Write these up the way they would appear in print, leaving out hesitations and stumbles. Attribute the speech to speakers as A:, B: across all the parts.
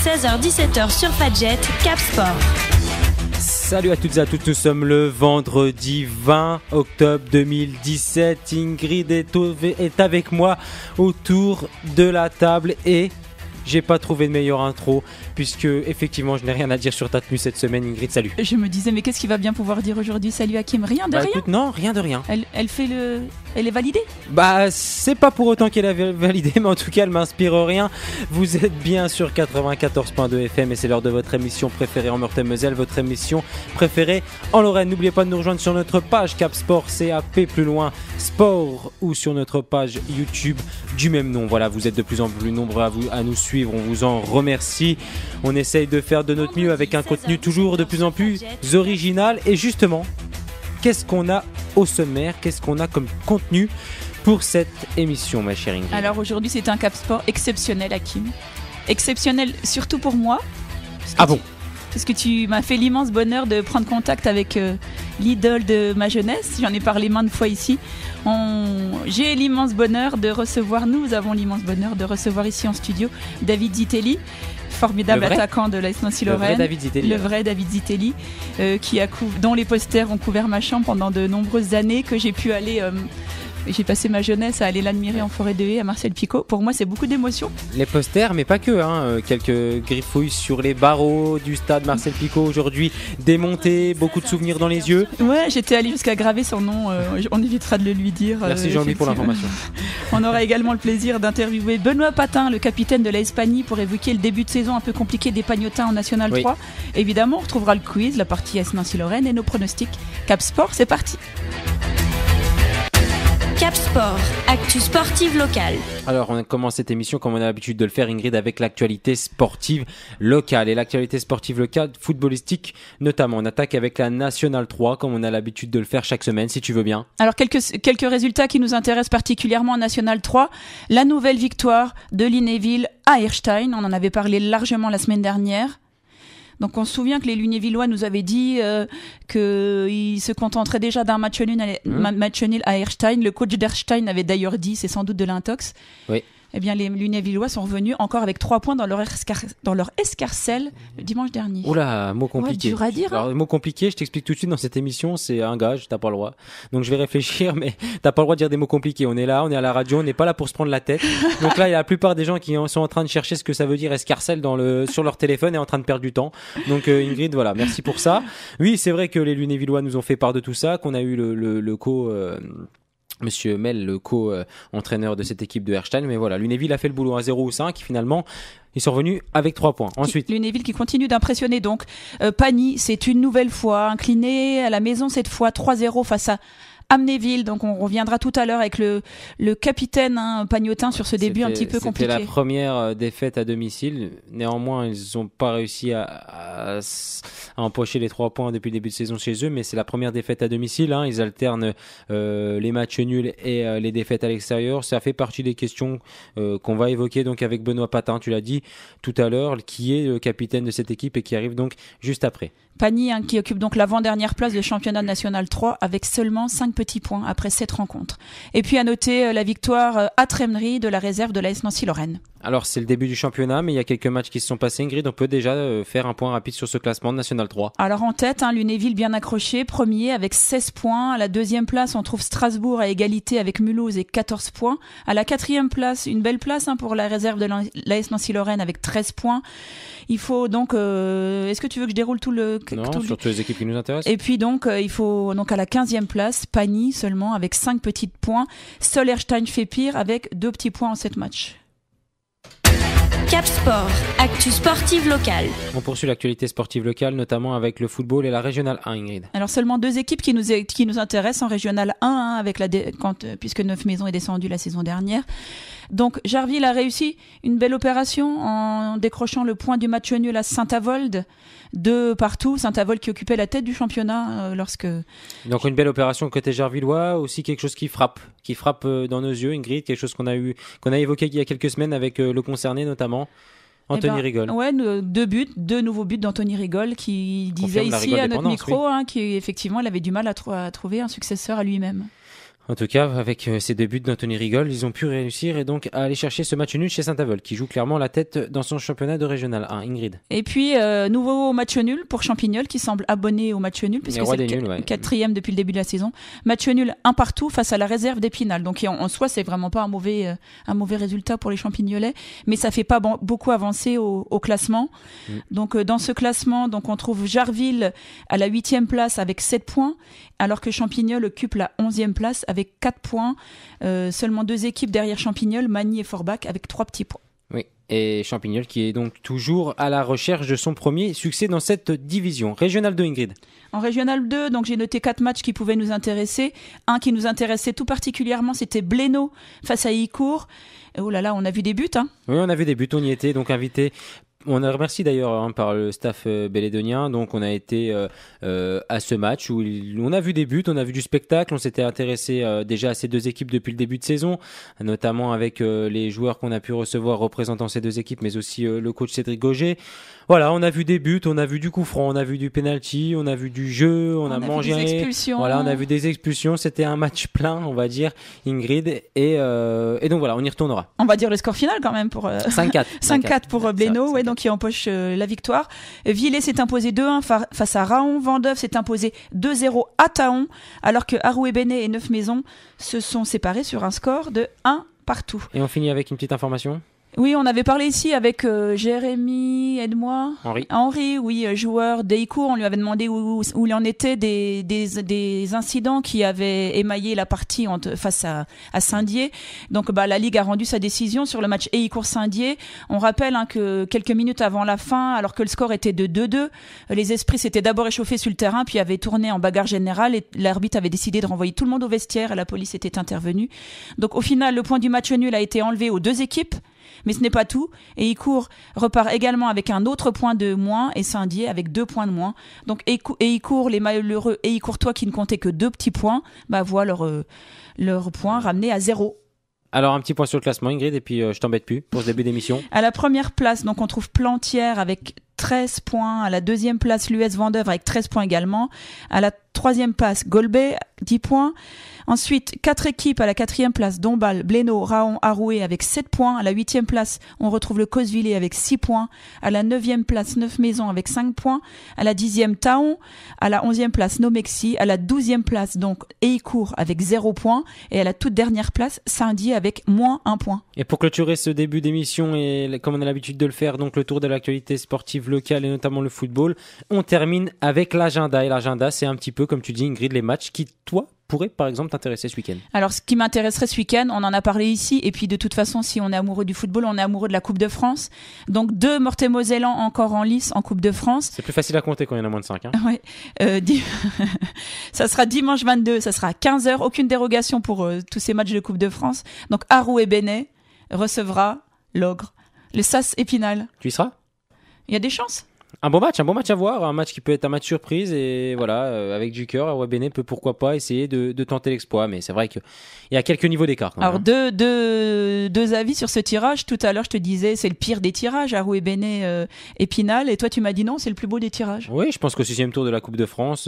A: 16h-17h sur Fadjet, Cap Sport.
B: Salut à toutes et à tous, nous sommes le vendredi 20 octobre 2017. Ingrid est avec moi autour de la table et j'ai pas trouvé de meilleure intro puisque effectivement je n'ai rien à dire sur ta tenue cette semaine. Ingrid, salut.
C: Je me disais mais qu'est-ce qu'il va bien pouvoir dire aujourd'hui? Salut Hakim, rien de rien.
B: Écoute, non, rien de rien.
C: Elle est validée?
B: Bah c'est pas pour autant qu'elle a validé, mais en tout cas elle m'inspire rien. Vous êtes bien sur 94.2 FM et c'est l'heure de votre émission préférée en Meurthe-et-Moselle, votre émission préférée en Lorraine. N'oubliez pas de nous rejoindre sur notre page Cap Sport, CAP plus loin Sport, ou sur notre page YouTube du même nom. Voilà, vous êtes de plus en plus nombreux à nous suivre, on vous en remercie. On essaye de faire de notre mieux avec un contenu toujours de plus en plus original. Et justement, qu'est-ce qu'on a au sommaire? Qu'est-ce qu'on a comme contenu pour cette émission, ma chère Ingrid?
C: Alors aujourd'hui, c'est un Cap Sport exceptionnel, Hakim. Exceptionnel surtout pour moi.
B: Ah bon?
C: Parce que tu m'as fait l'immense bonheur de prendre contact avec l'idole de ma jeunesse. J'en ai parlé maintes fois ici. J'ai l'immense bonheur de recevoir, nous avons l'immense bonheur de recevoir ici en studio David Zitelli, formidable attaquant de l'AS Nancy-Lorraine. Le vrai David Zitelli, dont les posters ont couvert ma chambre pendant de nombreuses années, que j'ai pu aller... J'ai passé ma jeunesse à aller l'admirer en forêt de haie à Marcel Picot. Pour moi, c'est beaucoup d'émotions. Les posters, mais pas que. Quelques griffouilles sur les barreaux du stade Marcel Picot aujourd'hui démontés, beaucoup de souvenirs dans les yeux. Ouais, j'étais allée jusqu'à graver son nom. On évitera de le lui dire.
B: Merci Jean-Louis pour l'information.
C: On aura également le plaisir d'interviewer Benoît Patin, le capitaine de l'AS Pagny, pour évoquer le début de saison un peu compliqué des Pagnotins en National 3. Évidemment, on retrouvera le quiz, la partie AS Nancy-Lorraine et nos pronostics. Cap Sport, c'est parti.
A: Cap Sport, actu sportive locale.
B: Alors on commence cette émission comme on a l'habitude de le faire, Ingrid, avec l'actualité sportive locale. Et l'actualité sportive locale, footballistique notamment. On attaque avec la National 3 comme on a l'habitude de le faire chaque semaine, si tu veux bien.
C: Alors quelques résultats qui nous intéressent particulièrement en National 3. La nouvelle victoire de Lunéville à Erstein. On en avait parlé largement la semaine dernière. Donc on se souvient que les Lunévillois nous avaient dit qu'ils se contenteraient déjà d'un match nul à Erstein. Le coach d'Erstein avait d'ailleurs dit, c'est sans doute de l'intox. Oui. Eh bien, les Lunévillois sont revenus encore avec 3 points dans leur escarcelle le dimanche dernier.
B: Oula, mot compliqué.
C: Ouais, dur à dire.
B: Alors, mot compliqué, je t'explique tout de suite dans cette émission, c'est un gage, t'as pas le droit. Donc je vais réfléchir, mais t'as pas le droit de dire des mots compliqués. On est là, on est à la radio, on n'est pas là pour se prendre la tête. Donc là, il y a la plupart des gens qui sont en train de chercher ce que ça veut dire escarcelle sur leur téléphone et en train de perdre du temps. Donc Ingrid, voilà, merci pour ça. Oui, c'est vrai que les Lunévillois nous ont fait part de tout ça, qu'on a eu Monsieur Mel, le co-entraîneur de cette équipe de Erstein. Mais voilà, Lunéville a fait le boulot à 0-5. Finalement, ils sont revenus avec 3 points. Ensuite,
C: Lunéville qui continue d'impressionner. Donc, Pagny, c'est une nouvelle fois incliné à la maison cette fois 3-0 face à Amnéville. Donc on reviendra tout à l'heure avec le capitaine Pagnotin sur ce début un petit peu compliqué.
B: C'était la première défaite à domicile. Néanmoins, ils n'ont pas réussi à empocher les 3 points depuis le début de saison chez eux, mais c'est la première défaite à domicile. Ils alternent les matchs nuls et les défaites à l'extérieur. Ça fait partie des questions qu'on va évoquer donc avec Benoît Patin, tu l'as dit tout à l'heure, qui est le capitaine de cette équipe et qui arrive donc juste après.
C: Pagny qui occupe donc l'avant-dernière place de championnat national 3 avec seulement 5 petits points après 7 rencontres. Et puis à noter la victoire à Trémery de la réserve de l'AS Nancy-Lorraine. Alors
B: c'est le début du championnat, mais il y a quelques matchs qui se sont passés. Ingrid, on peut déjà faire un point rapide sur ce classement de National 3.
C: Alors en tête, Lunéville bien accroché, premier avec 16 points. À la deuxième place, on trouve Strasbourg à égalité avec Mulhouse et 14 points. À la quatrième place, une belle place pour la réserve de l'AS Nancy-Lorraine avec 13 points. Il faut donc... est-ce que tu veux que je déroule tout le...
B: Non, sur toutes les équipes qui nous intéressent.
C: Et puis donc, il faut donc à la 15e place, Pagny seulement avec 5 petits points. Seul Erstein fait pire avec 2 petits points en 7 matchs.
A: Cap Sport, actu sportive locale.
B: On poursuit l'actualité sportive locale, notamment avec le football et la Régionale 1, Ingrid.
C: Alors seulement 2 équipes qui nous intéressent en Régionale 1, avec puisque Neuf Maisons est descendu la saison dernière. Donc Jarville a réussi une belle opération en décrochant le point du match nul à Saint-Avold, 2 partout. Saint-Avold qui occupait la tête du championnat lorsque...
B: Donc une belle opération côté Jarvillois, aussi quelque chose qui frappe dans nos yeux, Ingrid, quelque chose qu'on a évoqué il y a quelques semaines avec le concerné notamment. Anthony Rigol.
C: Ouais, 2 nouveaux buts d'Anthony Rigol qui disait ici à notre micro qu'il effectivement il avait du mal à trouver un successeur à lui-même.
B: En tout cas, avec ces deux buts d'Anthony Rigol, ils ont pu réussir et donc à aller chercher ce match nul chez Saint-Avold, qui joue clairement la tête dans son championnat de Régional 1. Ingrid.
C: Et puis, nouveau match nul pour Champignol, qui semble abonné au match nul, puisque c'est le quatrième depuis le début de la saison. Match nul 1-1 face à la réserve d'Épinal. Donc en soi, c'est vraiment pas un mauvais résultat pour les Champignolais, mais ça fait pas beaucoup avancer au classement. Donc dans ce classement, donc on trouve Jarville à la 8e place avec 7 points, alors que Champignol occupe la 11e place avec 4 points. Seulement 2 équipes derrière Champignol, Magny et Forbach, avec 3 petits points.
B: Oui, et Champignol qui est donc toujours à la recherche de son premier succès dans cette division. Régional 2, Ingrid.
C: En Régional 2, donc j'ai noté 4 matchs qui pouvaient nous intéresser. Un qui nous intéressait tout particulièrement, c'était Blénaud face à Hicourt. Oh là là, on a vu des buts, hein.
B: Oui, on a vu des buts, on y était donc invité. On a remercié d'ailleurs par le staff bélédonien, donc on a été à ce match où on a vu des buts, on a vu du spectacle, on s'était intéressé déjà à ces deux équipes depuis le début de saison, notamment avec les joueurs qu'on a pu recevoir représentant ces deux équipes, mais aussi le coach Cédric Gauger. Voilà, on a vu des buts, on a vu du coup franc, on a vu du penalty, on a vu du jeu, on a mangé
C: des expulsions.
B: Voilà, on a vu des expulsions, c'était un match plein, on va dire, Ingrid, et donc voilà, on y retournera.
C: On va dire le score final quand même pour
B: 5-4.
C: 5-4 pour Blénaud, ouais, donc qui empoche la victoire. Villers s'est imposé 2-1 face à Raon, Vandeuve s'est imposé 2-0 à Taon, alors que Haroué-Bénet et Neuf-Maisons se sont séparés sur un score de 1 partout.
B: Et on finit avec une petite information.
C: Oui, on avait parlé ici avec Jérémy, aide-moi. Henri, oui, joueur d'Hicourt. On lui avait demandé où il en était des incidents qui avaient émaillé la partie face à Saint-Dié. Donc, la Ligue a rendu sa décision sur le match Hicourt-Saint-Dié. On rappelle que quelques minutes avant la fin, alors que le score était de 2-2, les esprits s'étaient d'abord échauffés sur le terrain, puis avaient tourné en bagarre générale et l'arbitre avait décidé de renvoyer tout le monde au vestiaire et la police était intervenue. Donc, au final, le point du match nul a été enlevé aux deux équipes. Mais ce n'est pas tout. Et Hicourt repart également avec un autre point de moins et Saint-Dié avec 2 points de moins. Donc Hicourt, les malheureux et Hicourtois qui ne comptaient que 2 petits points, voient leur point ramené à 0.
B: Alors un petit point sur le classement, Ingrid, et puis je t'embête plus pour ce début d'émission.
C: À la première place, donc on trouve Plantière avec 13 points. À la deuxième place, l'US Vandeuve avec 13 points également. À la troisième place, Golbet, 10 points. Ensuite, 4 équipes à la 4e place, Dombasle, Blénaud, Raon, Haroué avec 7 points. À la 8e place, on retrouve le Cosvillers avec 6 points. À la 9e place, Neuf-Maisons avec 5 points. À la 10e, Taon. À la 11e place, Nomexy. À la 12e place, donc, Hicourt avec 0 points. Et à la toute dernière place, Saint-Dié avec moins 1 point.
B: Et pour clôturer ce début d'émission, et comme on a l'habitude de le faire, donc le tour de l'actualité sportive locale et notamment le football, on termine avec l'agenda. Et l'agenda, c'est un petit peu, comme tu dis, Ingrid, les matchs qui, toi, pourrait par exemple t'intéresser ce week-end?
C: Alors ce qui m'intéresserait ce week-end, on en a parlé ici, et puis de toute façon si on est amoureux du football, on est amoureux de la Coupe de France. Donc 2 Meurthe-et-Mosellans encore en lice en Coupe de France.
B: C'est plus facile à compter quand il y en a moins de 5. Hein.
C: Ouais. Ça sera dimanche 22, ça sera à 15h, aucune dérogation pour tous ces matchs de Coupe de France. Donc Haroué-Bénet recevra l'Ogre, le SAS Épinal.
B: Tu y seras?
C: Il y a des chances.
B: Un bon match à voir, un match qui peut être un match surprise et voilà, avec du cœur, Haroué-Bénet peut pourquoi pas essayer de tenter l'exploit, mais c'est vrai qu'il y a quelques niveaux d'écart.
C: Alors deux avis sur ce tirage. Tout à l'heure je te disais c'est le pire des tirages, Haroué-Bénet, Épinal, et toi tu m'as dit non, c'est le plus beau des tirages.
B: Oui, je pense qu'au 6e tour de la Coupe de France,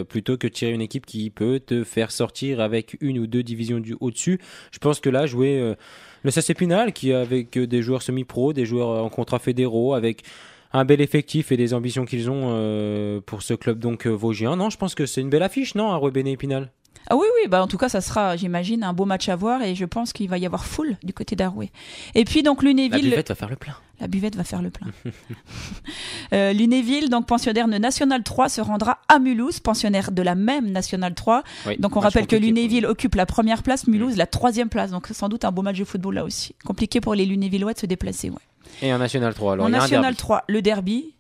B: plutôt que de tirer une équipe qui peut te faire sortir avec 1 ou 2 divisions au-dessus, je pense que là jouer le SAS Épinal qui avec des joueurs semi-pro, des joueurs en contrat fédéraux, avec un bel effectif et des ambitions qu'ils ont pour ce club donc vosgien. Non, je pense que c'est une belle affiche, non, Haroué-Bénet Épinal?
C: Ah oui, en tout cas, ça sera, j'imagine, un beau match à voir et je pense qu'il va y avoir foule du côté d'Haroué. Et puis donc Lunéville...
B: La buvette va faire le plein.
C: La buvette va faire le plein. Lunéville, donc pensionnaire de National 3, se rendra à Mulhouse, pensionnaire de la même National 3. Oui, donc on rappelle que Lunéville occupe la première place, Mulhouse la 3e place. Donc sans doute un beau match de football là aussi. Compliqué pour les Lunévillois de se déplacer, ouais.
B: Et en National 3, alors
C: en
B: il y a
C: National
B: un derby.
C: 3, le derby.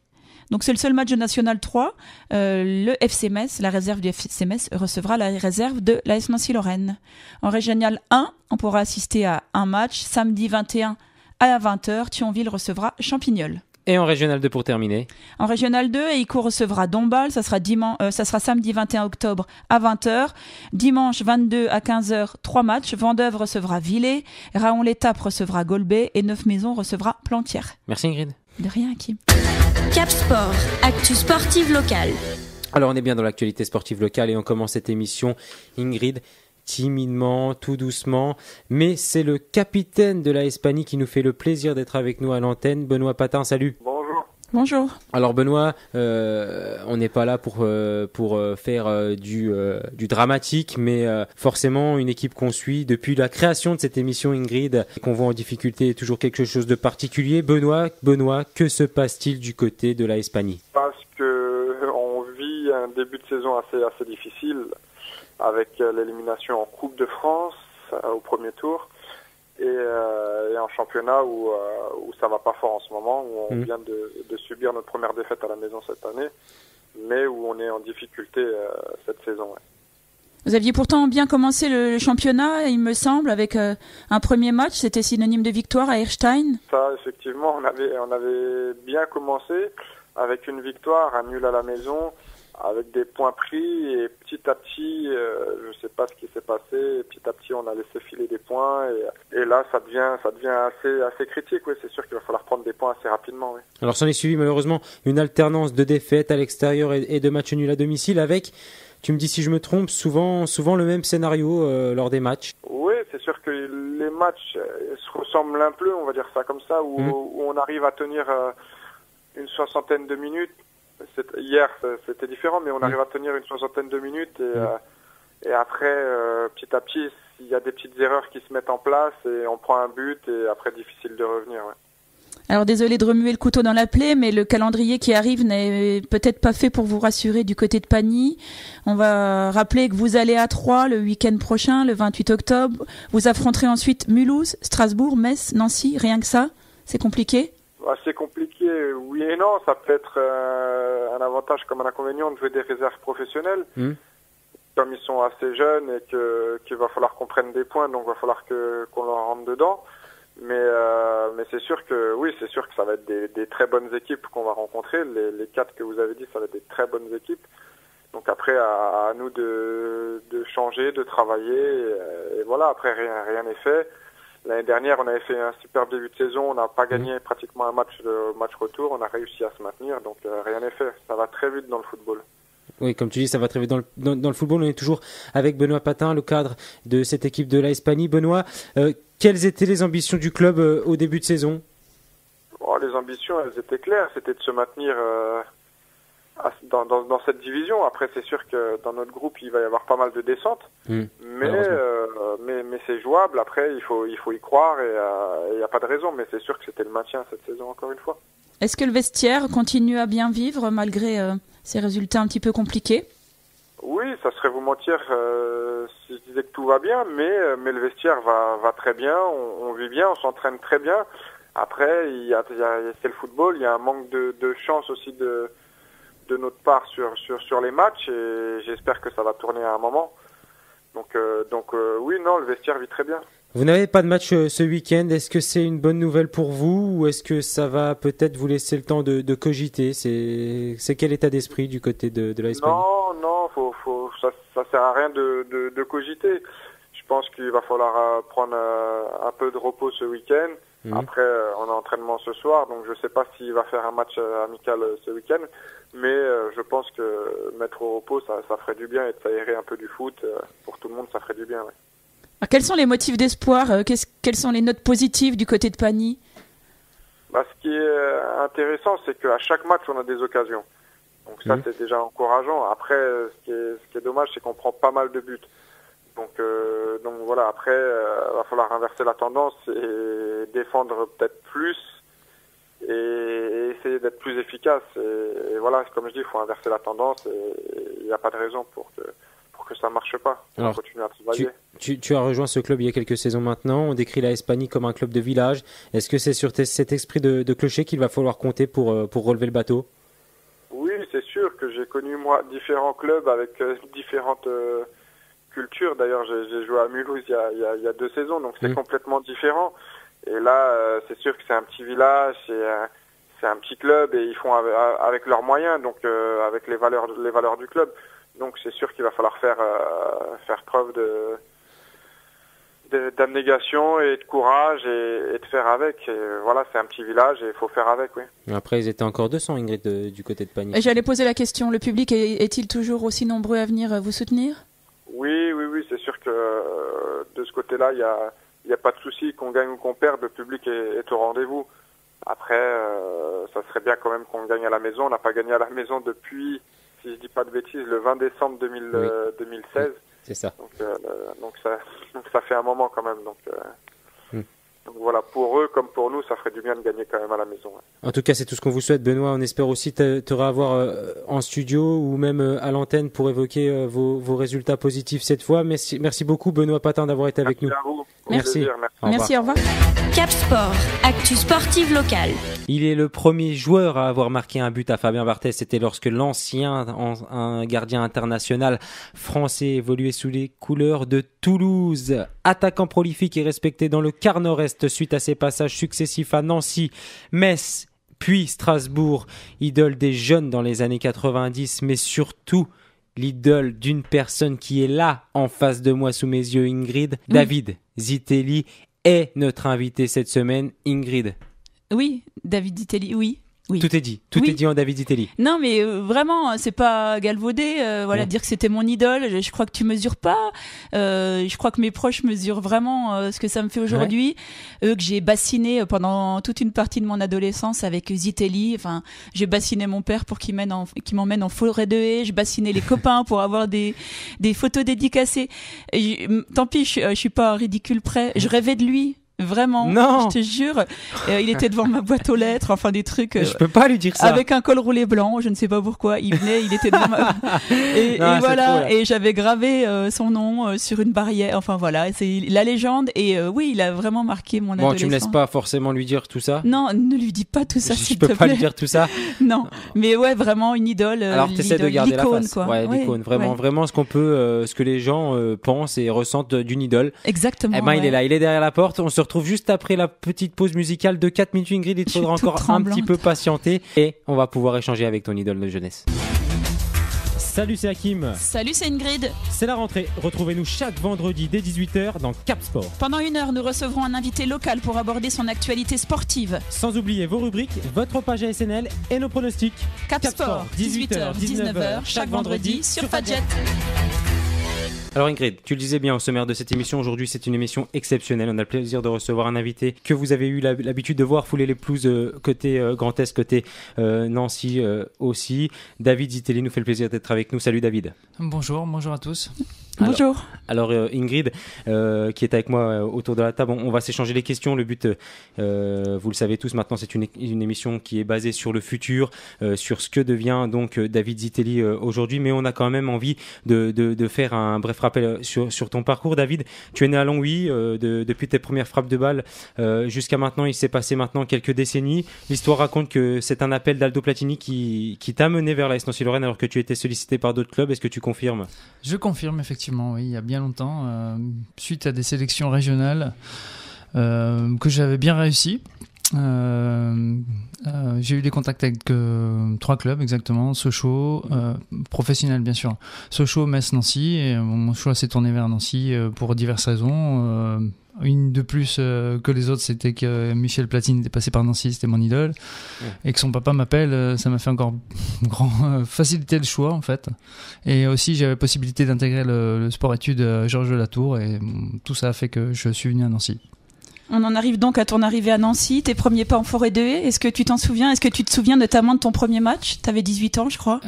C: Donc c'est le seul match de National 3. Le FC Metz, la réserve du FC Metz, recevra la réserve de l'AS Nancy-Lorraine. En Régional 1, on pourra assister à un match samedi 21 à 20h. Thionville recevra Champignol.
B: Et en Régional 2 pour terminer.
C: En Régional 2, Hicourt recevra Dombasle, ça sera samedi 21 octobre à 20h. Dimanche 22 à 15h, 3 matchs. Vandeuve recevra Villers, Raon-l'Étape recevra Golbet et Neuf-Maisons recevra Plantière.
B: Merci Ingrid.
C: De rien, Kim.
A: Cap Sport, actu sportive locale.
B: Alors on est bien dans l'actualité sportive locale et on commence cette émission, Ingrid. timidement, tout doucement, mais c'est le capitaine de la Hispanie qui nous fait le plaisir d'être avec nous à l'antenne. Benoît Patin, salut.
C: Bonjour.
B: Alors Benoît, on n'est pas là pour faire du dramatique, mais forcément une équipe qu'on suit depuis la création de cette émission, Ingrid, qu'on voit en difficulté, est toujours quelque chose de particulier. Benoît, que se passe-t-il du côté de la Hispanie ?
D: Parce que on vit un début de saison assez difficile, avec l'élimination en Coupe de France au premier tour et en championnat où ça va pas fort en ce moment, où on vient de subir notre première défaite à la maison cette année, mais où on est en difficulté cette saison. Ouais.
C: Vous aviez pourtant bien commencé le championnat, il me semble, avec un premier match, c'était synonyme de victoire à Erstein.
D: Ça, effectivement, on avait bien commencé avec une victoire, un nul à la maison, avec des points pris, et petit à petit, je sais pas ce qui s'est passé, et petit à petit on a laissé filer des points, et là ça devient assez critique. Oui, c'est sûr qu'il va falloir prendre des points assez rapidement. Oui.
B: Alors s'en est suivi malheureusement une alternance de défaites à l'extérieur et de matchs nuls à domicile, avec, tu me dis si je me trompe, souvent le même scénario lors des matchs.
D: Oui, c'est sûr que les matchs se ressemblent un peu, on va dire ça comme ça, où on arrive à tenir une soixantaine de minutes. Hier, c'était différent, mais on arrive à tenir une soixantaine de minutes et après, petit à petit, il y a des petites erreurs qui se mettent en place et on prend un but et après, difficile de revenir. Ouais.
C: Alors désolé de remuer le couteau dans la plaie, mais le calendrier qui arrive n'est peut-être pas fait pour vous rassurer du côté de Pagny. On va rappeler que vous allez à Troyes le week-end prochain, le 28 octobre. Vous affronterez ensuite Mulhouse, Strasbourg, Metz, Nancy, rien que ça. C'est compliqué ?
D: C'est compliqué, oui et non. Ça peut être un avantage comme un inconvénient de jouer des réserves professionnelles. Comme ils sont assez jeunes et qu'il va falloir qu'on prenne des points, donc il va falloir qu'on leur rentre dedans. Mais c'est sûr que ça va être des très bonnes équipes qu'on va rencontrer. Les 4 que vous avez dit, ça va être des très bonnes équipes. Donc après, à nous de changer, de travailler. Et voilà, après rien n'est fait. L'année dernière, on avait fait un super début de saison. On n'a pas gagné pratiquement un match retour. On a réussi à se maintenir. Donc rien n'est fait. Ça va très vite dans le football.
B: Oui, comme tu dis, ça va très vite dans le football. On est toujours avec Benoît Patin, le cadre de cette équipe de la Hispanie. Benoît, quelles étaient les ambitions du club au début de saison ?
D: Les ambitions, elles étaient claires. C'était de se maintenir dans cette division. Après, c'est sûr que dans notre groupe, il va y avoir pas mal de descentes. Mais c'est jouable. Après, il faut y croire et il n'y a pas de raison. Mais c'est sûr que c'était le maintien cette saison, encore une fois.
C: Est-ce que le vestiaire continue à bien vivre malgré ces résultats un petit peu compliqués ?
D: Oui, ça serait vous mentir si je disais que tout va bien, mais le vestiaire va très bien, on vit bien, on s'entraîne très bien. Après, c'est le football, il y a un manque de chance aussi de notre part sur les matchs, et j'espère que ça va tourner à un moment. Donc oui, non, le vestiaire vit très bien.
B: Vous n'avez pas de match ce week-end. Est-ce que c'est une bonne nouvelle pour vous, ou est-ce que ça va peut-être vous laisser le temps de cogiter ? C'est quel état d'esprit du côté de la Hispanie ?
D: Non, ça sert à rien de cogiter. Je pense qu'il va falloir prendre un peu de repos ce week-end. Après, on a entraînement ce soir, donc je ne sais pas s'il va faire un match amical ce week-end, mais je pense que mettre au repos, ça ferait du bien, et de s'aérer un peu du foot, pour tout le monde, ça ferait du bien. Ouais.
C: Alors, quels sont les motifs d'espoir ? Quelles sont les notes positives du côté de Pagny ?
D: Ce qui est intéressant, c'est qu'à chaque match, on a des occasions. Donc ça, c'est déjà encourageant. Après, ce qui est dommage, c'est qu'on prend pas mal de buts. Donc voilà, après, va falloir inverser la tendance et défendre peut-être plus et essayer d'être plus efficace. Et voilà, comme je dis, il faut inverser la tendance, et il n'y a pas de raison pour que ça marche pas. On continue à travailler.
B: Tu as rejoint ce club il y a quelques saisons maintenant. On décrit la Hispanie comme un club de village. Est-ce que c'est sur cet esprit de clocher qu'il va falloir compter pour relever le bateau ?
D: Oui, c'est sûr que j'ai connu moi différents clubs avec différentes cultures. D'ailleurs, j'ai joué à Mulhouse il y a 2 saisons, donc c'est complètement différent. Et là, c'est sûr que c'est un petit village, c'est un petit club, et ils font avec leurs moyens, donc avec les valeurs du club. Donc c'est sûr qu'il va falloir faire preuve d'abnégation et de courage et de faire avec. Et voilà, c'est un petit village et il faut faire avec, oui.
B: Après, ils étaient encore 200, Ingrid, du côté de Pagny.
C: Et j'allais poser la question, le public est-il toujours aussi nombreux à venir vous soutenir ?
D: Oui, c'est sûr de ce côté-là, il y a pas de souci, qu'on gagne ou qu'on perde, le public est au rendez-vous. Après, ça serait bien quand même qu'on gagne à la maison. On n'a pas gagné à la maison depuis, si je dis pas de bêtises, le 20 décembre 2016.
B: C'est ça.
D: Donc ça fait un moment quand même. Donc voilà, pour eux comme pour nous, ça ferait du bien de gagner quand même à la maison. Ouais.
B: En tout cas, c'est tout ce qu'on vous souhaite, Benoît. On espère aussi te revoir en studio ou même à l'antenne pour évoquer vos résultats positifs cette fois. Merci beaucoup, Benoît Patin, d'avoir été avec nous.
D: À vous.
B: Merci.
C: Merci, au revoir.
A: Cap Sport, actu sportive locale.
B: Il est le premier joueur à avoir marqué un but à Fabien Barthez. C'était lorsque l'ancien un gardien international français évoluait sous les couleurs de Toulouse. Attaquant prolifique et respecté dans le quart nord-est suite à ses passages successifs à Nancy, Metz, puis Strasbourg. Idole des jeunes dans les années 90, mais surtout l'idole d'une personne qui est là en face de moi sous mes yeux, Ingrid. David Zitelli est notre invité cette semaine. Ingrid.
C: Oui, David Zitelli, oui.
B: Tout est dit. Tout est dit en David Zitelli.
C: Non, mais vraiment, c'est pas galvaudé. Dire que c'était mon idole. Je crois que tu mesures pas. Je crois que mes proches mesurent vraiment ce que ça me fait aujourd'hui. Que j'ai bassiné pendant toute une partie de mon adolescence avec Zitelli. Enfin, j'ai bassiné mon père pour qu'il m'emmène en forêt de haies. Je bassinais les copains pour avoir des photos dédicacées. Tant pis, je suis pas ridicule près. Je rêvais de lui. Vraiment,
B: non.
C: Je te jure, il était devant ma boîte aux lettres, enfin des trucs.
B: Je peux pas lui dire ça.
C: Avec un col roulé blanc, je ne sais pas pourquoi. Il était devant ma. Et voilà. Trop, et j'avais gravé son nom sur une barrière. Enfin voilà, c'est la légende. Et oui, il a vraiment marqué mon adolescence.
B: Bon, tu me laisses pas forcément lui dire tout ça.
C: Non, ne lui dis pas tout ça.
B: Je peux pas lui dire tout ça.
C: Non, mais ouais, vraiment une idole.
B: Alors t'essaies de garder
C: l'icône,
B: la face.
C: Quoi.
B: Ouais, l'icône. Vraiment ce qu'on peut, ce que les gens pensent et ressentent d'une idole.
C: Exactement.
B: Eh ben, il est là, il est derrière la porte. On se retrouve juste après la petite pause musicale de 4 minutes. Ingrid, il te faudra encore un petit peu patienter et on va pouvoir échanger avec ton idole de jeunesse. Salut, c'est Hakim.
C: Salut, c'est Ingrid.
B: C'est la rentrée. Retrouvez-nous chaque vendredi dès 18h dans Cap Sport.
C: Pendant 1 heure, nous recevrons un invité local pour aborder son actualité sportive.
B: Sans oublier vos rubriques, votre page ASNL et nos pronostics.
C: Cap Sport, 18h, 19h, chaque vendredi sur Fadjet.
B: Alors Ingrid, tu le disais bien au sommaire de cette émission, aujourd'hui c'est une émission exceptionnelle. On a le plaisir de recevoir un invité que vous avez eu l'habitude de voir fouler les pelouses côté Grand Est, côté Nancy aussi. David Zitelli nous fait le plaisir d'être avec nous. Salut David.
E: Bonjour à tous.
C: Bonjour.
B: Alors Ingrid, qui est avec moi autour de la table, on va s'échanger les questions. Le but, vous le savez tous maintenant, c'est une émission qui est basée sur le futur, sur ce que devient donc David Zitelli aujourd'hui. Mais on a quand même envie de faire un bref rappel sur ton parcours. David, tu es né à Longwy, depuis tes premières frappes de balle jusqu'à maintenant. Il s'est passé maintenant quelques décennies. L'histoire raconte que c'est un appel d'Aldo Platini qui t'a mené vers la S Nancy-Lorraine alors que tu étais sollicité par d'autres clubs. Est-ce que tu confirmes ?
E: Je confirme effectivement. Oui, il y a bien longtemps, suite à des sélections régionales que j'avais bien réussi. J'ai eu des contacts avec 3 clubs exactement, Sochaux, professionnels bien sûr, Sochaux, Metz, Nancy, et mon choix s'est tourné vers Nancy pour diverses raisons. Une de plus que les autres, c'était que Michel Platini était passé par Nancy, c'était mon idole, et que son papa m'appelle, ça m'a fait encore faciliter le choix en fait. Et aussi j'avais possibilité d'intégrer le sport-études Georges de la Tour, et tout ça a fait que je suis venu à Nancy.
C: On en arrive donc à ton arrivée à Nancy, tes premiers pas en forêt de haies. Est-ce que tu t'en souviens ? Est-ce que tu te souviens notamment de ton premier match ? T'avais 18 ans, je crois.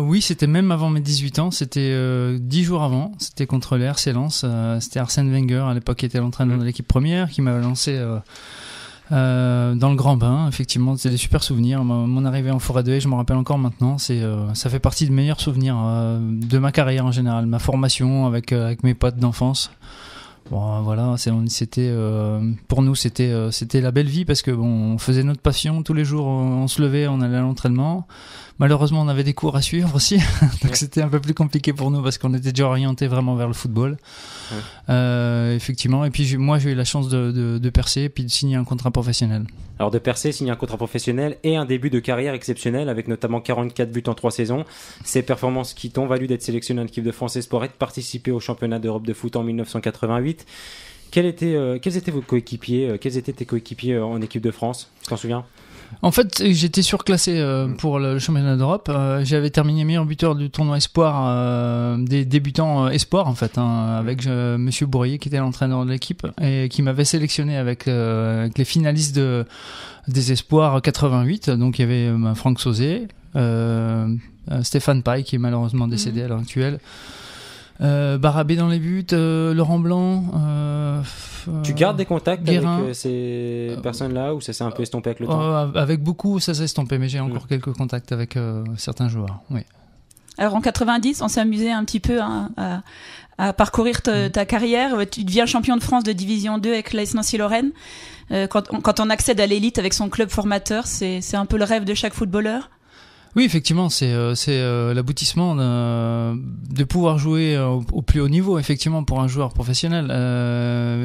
E: Oui, c'était même avant mes 18 ans. C'était 10 jours avant. C'était contre le RC Lens. C'était Arsène Wenger, à l'époque, qui était l'entraîneur de l'équipe première, qui m'avait lancé dans le grand bain. Effectivement, c'était des super souvenirs. Mon arrivée en forêt de haies, je me rappelle encore maintenant. Ça fait partie des meilleurs souvenirs de ma carrière en général. Ma formation avec mes potes d'enfance. Bon, voilà, c'était pour nous c'était la belle vie parce que on faisait notre passion tous les jours, on se levait, on allait à l'entraînement. Malheureusement, on avait des cours à suivre aussi, donc c'était un peu plus compliqué pour nous parce qu'on était déjà orienté vraiment vers le football. Effectivement, et puis moi j'ai eu la chance de percer et puis de signer un contrat professionnel.
B: Alors de percer, signer un contrat professionnel et un début de carrière exceptionnel avec notamment 44 buts en 3 saisons. Ces performances qui t'ont valu d'être sélectionné en équipe de France Espoir et de participer au championnat d'Europe de foot en 1988. Quels étaient vos coéquipiers ? Quels étaient tes coéquipiers en équipe de France ? Tu t'en souviens ?
E: En fait, j'étais surclassé pour le championnat d'Europe. J'avais terminé meilleur buteur du tournoi espoir des débutants espoir en fait, avec Monsieur Bourrier qui était l'entraîneur de l'équipe et qui m'avait sélectionné avec les finalistes des espoirs 88. Donc il y avait Franck Sauzet, Stéphane Paille qui est malheureusement décédé à l'heure actuelle. Barabé dans les buts, Laurent Blanc.
B: Tu gardes des contacts
E: Guérin.
B: avec ces personnes-là ou ça s'est un peu estompé avec le temps?
E: Avec beaucoup, ça s'est estompé, mais j'ai encore quelques contacts avec certains joueurs. Oui.
C: Alors en 90, on s'est amusé un petit peu à parcourir ta carrière. Tu deviens champion de France de Division 2 avec l'AS Nancy-Lorraine. Quand on accède à l'élite avec son club formateur, c'est un peu le rêve de chaque footballeur.
E: Oui, effectivement, c'est l'aboutissement de pouvoir jouer au plus haut niveau, effectivement, pour un joueur professionnel.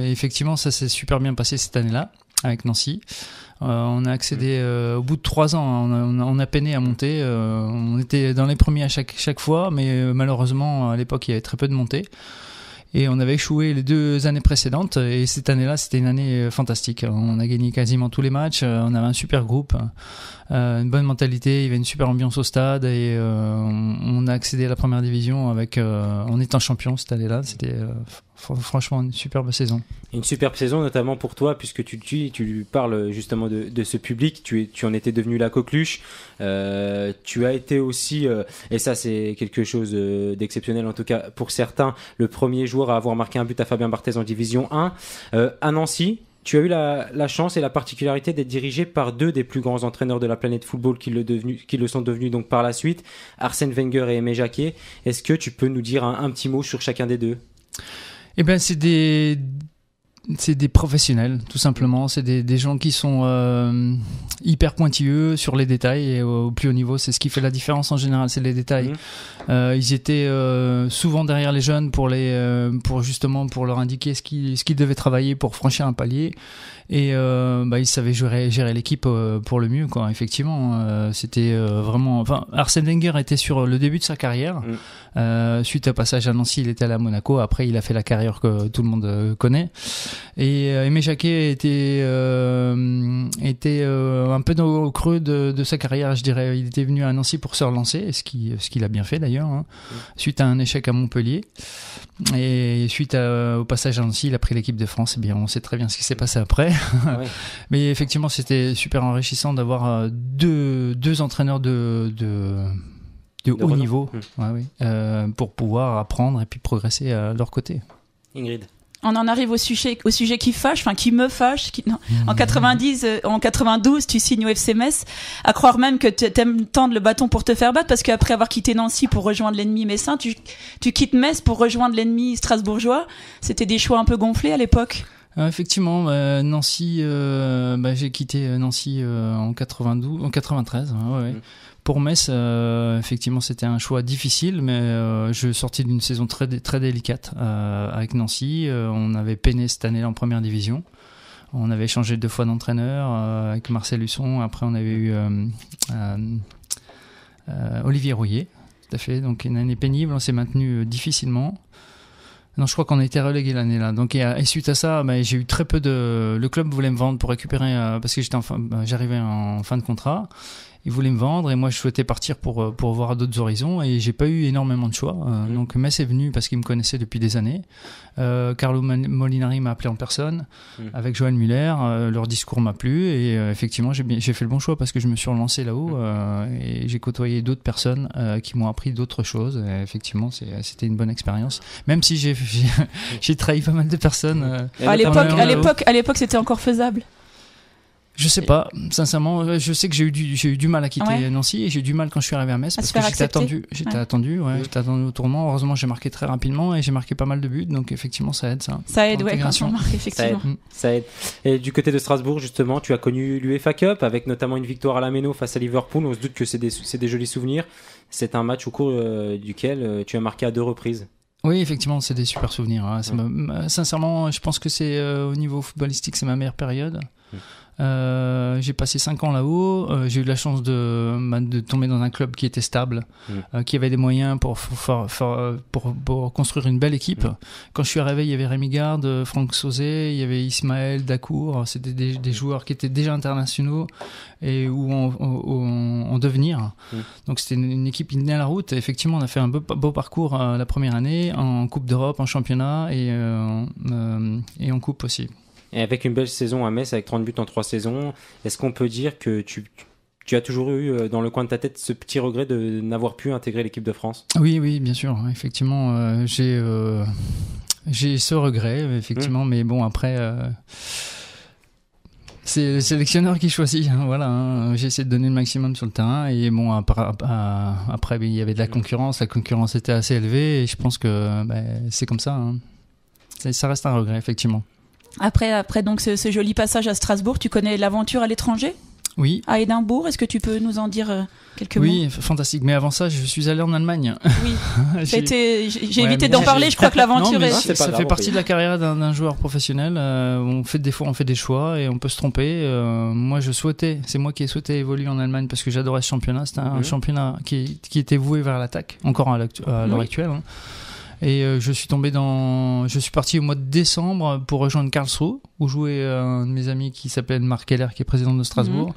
E: Et effectivement, ça s'est super bien passé cette année-là, avec Nancy. On a accédé au bout de 3 ans, on a peiné à monter. On était dans les premiers à chaque fois, mais malheureusement, à l'époque, il y avait très peu de montées. Et on avait échoué les 2 années précédentes. Et cette année-là, c'était une année fantastique. On a gagné quasiment tous les matchs. On avait un super groupe, une bonne mentalité. Il y avait une super ambiance au stade. Et on a accédé à la première division en étant champion cette année-là. C'était franchement une superbe saison. Une
B: superbe saison, notamment pour toi, puisque tu parles justement de ce public. Tu en étais devenu la coqueluche. Tu as été aussi, et ça c'est quelque chose d'exceptionnel en tout cas pour certains, le premier joueur à avoir marqué un but à Fabien Barthez en Division 1. À Nancy, tu as eu la chance et la particularité d'être dirigé par 2 des plus grands entraîneurs de la planète football qui le sont devenus donc par la suite, Arsène Wenger et Aimé Jacquet. Est-ce que tu peux nous dire un petit mot sur chacun des 2?
E: Eh ben, c'est des professionnels, tout simplement. C'est des gens qui sont hyper pointilleux sur les détails et au plus haut niveau. C'est ce qui fait la différence en général, c'est les détails. Ils étaient souvent derrière les jeunes pour leur indiquer ce qu'ils devaient travailler pour franchir un palier. Et ils savaient gérer l'équipe pour le mieux, quoi. Effectivement, c'était vraiment. Enfin, Arsène Wenger était sur le début de sa carrière. Suite au passage à Nancy, il était allé à Monaco. Après, il a fait la carrière que tout le monde connaît. Et Aimé Jacquet était un peu au creux de sa carrière, je dirais. Il était venu à Nancy pour se relancer, ce qu'il a bien fait d'ailleurs, suite à un échec à Montpellier. Et suite au passage à Nancy, il a pris l'équipe de France. Eh bien, on sait très bien ce qui s'est passé après. Ouais. Mais effectivement, c'était super enrichissant d'avoir deux entraîneurs de haut niveau, pour pouvoir apprendre et puis progresser à leur côté.
B: Ingrid.
C: On en arrive au sujet qui fâche, enfin qui me fâche. En 92, tu signes au FC Metz, à croire même que t'aimes tendre le bâton pour te faire battre, parce qu'après avoir quitté Nancy pour rejoindre l'ennemi messin, tu quittes Metz pour rejoindre l'ennemi strasbourgeois. C'était des choix un peu gonflés à l'époque.
E: Effectivement, Nancy, j'ai quitté Nancy en 93. Pour Metz, effectivement, c'était un choix difficile, mais je sortais d'une saison très délicate avec Nancy. On avait peiné cette année en première division. On avait changé 2 fois d'entraîneur avec Marcel Husson. Après, on avait eu Olivier Rouillet, tout à fait. Donc une année pénible. On s'est maintenu difficilement. Non, je crois qu'on a été relégué l'année-là. Donc, et suite à ça, j'ai eu très peu le club voulait me vendre pour récupérer, parce que j'arrivais en fin de contrat. Ils voulaient me vendre et moi je souhaitais partir pour voir d'autres horizons et j'ai pas eu énormément de choix. Donc Metz est venu parce qu'ils me connaissaient depuis des années. Carlo Molinari m'a appelé en personne avec Joël Muller. Leur discours m'a plu et effectivement j'ai fait le bon choix parce que je me suis relancé là-haut et j'ai côtoyé d'autres personnes qui m'ont appris d'autres choses. Et effectivement, c'était une bonne expérience. Même si j'ai trahi pas mal de personnes.
C: À l'époque, c'était encore faisable.
E: Je sais pas, sincèrement, je sais que j'ai eu du mal à quitter Nancy et j'ai eu du mal quand je suis arrivé à Metz parce que j'étais attendu au tournoi. Heureusement, j'ai marqué très rapidement et j'ai marqué pas mal de buts, donc effectivement, ça aide ça.
C: Ça aide, quand on marque, effectivement.
B: Ça aide. Et du côté de Strasbourg, justement, tu as connu l'UEFA Cup avec notamment une victoire à la Méno face à Liverpool. On se doute que c'est des jolis souvenirs. C'est un match au cours duquel tu as marqué à 2 reprises.
E: Oui, effectivement, c'est des super souvenirs. Sincèrement, je pense que c'est au niveau footballistique, c'est ma meilleure période. J'ai passé 5 ans là-haut. J'ai eu la chance de tomber dans un club qui était stable, qui avait des moyens pour construire une belle équipe. Quand je suis arrivé, il y avait Rémi Garde, Franck Sauzet, il y avait Ismaël Dacour. C'était des joueurs qui étaient déjà internationaux et où en devenir. Donc c'était une équipe qui tenait la route. Et effectivement, on a fait un beau parcours la première année en Coupe d'Europe, en championnat et en Coupe aussi.
B: Et avec une belle saison à Metz, avec 30 buts en 3 saisons, est-ce qu'on peut dire que tu as toujours eu dans le coin de ta tête ce petit regret de n'avoir pu intégrer l'équipe de France ?
E: Oui, bien sûr. Effectivement, j'ai ce regret, effectivement. Mais bon, après, c'est le sélectionneur qui choisit. Voilà, j'ai essayé de donner le maximum sur le terrain. Et bon, après, il y avait de la concurrence. La concurrence était assez élevée. Et je pense que c'est comme ça. Ça reste un regret, effectivement.
C: Après donc ce joli passage à Strasbourg, tu connais l'aventure à l'étranger ?
E: Oui.
C: À Édimbourg, est-ce que tu peux nous en dire quelques mots ?
E: Oui, fantastique. Mais avant ça, je suis allé en Allemagne.
C: Oui. J'ai évité d'en parler. Je crois que l'aventure
E: ça fait partie de la carrière d'un joueur professionnel. Des fois, on fait des choix et on peut se tromper. C'est moi qui ai souhaité évoluer en Allemagne parce que j'adorais ce championnat. C'était un championnat qui était voué vers l'attaque, encore à l'heure actuelle. Et je suis parti au mois de décembre pour rejoindre Karlsruhe, où jouait un de mes amis qui s'appelle Marc Keller, qui est président de Strasbourg,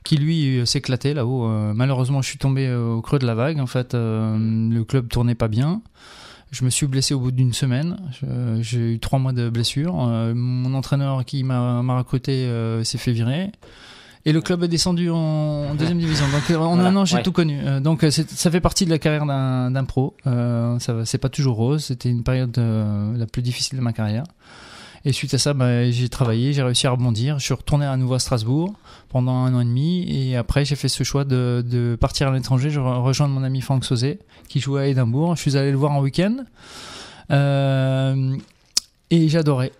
E: qui lui s'éclatait là-haut. Malheureusement, je suis tombé au creux de la vague. En fait, le club tournait pas bien. Je me suis blessé au bout d'une semaine. J'ai eu 3 mois de blessure. Mon entraîneur qui m'a recruté s'est fait virer. Et le club est descendu en deuxième division. Donc en un an, j'ai tout connu. Donc ça fait partie de la carrière d'un pro. C'est pas toujours rose. C'était une période la plus difficile de ma carrière. Et suite à ça, j'ai travaillé, j'ai réussi à rebondir. Je suis retourné à nouveau à Strasbourg pendant 1 an et demi. Et après, j'ai fait ce choix de partir à l'étranger. Je rejoins mon ami Franck Sauzet, qui jouait à Édimbourg. Je suis allé le voir en week-end. Et j'adorais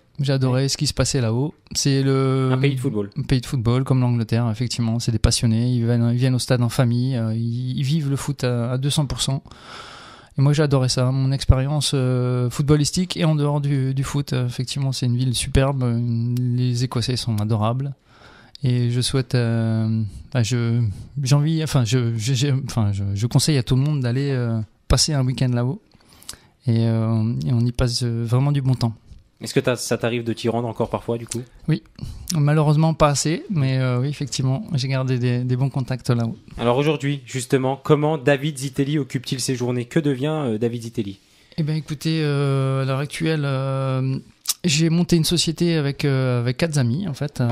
E: ce qui se passait là-haut. C'est un
B: pays de football.
E: Un pays de football, comme l'Angleterre, effectivement. C'est des passionnés. Ils viennent au stade en famille. Ils vivent le foot à 200%. Et moi, j'adorais ça. Mon expérience footballistique et en dehors du foot. Effectivement, c'est une ville superbe. Les Écossais sont adorables. Et je souhaite... je conseille à tout le monde d'aller passer un week-end là-haut. Et on y passe vraiment du bon temps.
B: Est-ce que ça t'arrive de t'y rendre encore parfois, du coup ?
E: Oui, malheureusement pas assez, mais oui, effectivement, j'ai gardé des bons contacts là-haut.
B: Alors aujourd'hui, justement, comment David Zitelli occupe-t-il ses journées ? Que devient David Zitelli ?
E: Eh bien, écoutez, à l'heure actuelle, j'ai monté une société avec 4 amis, en fait,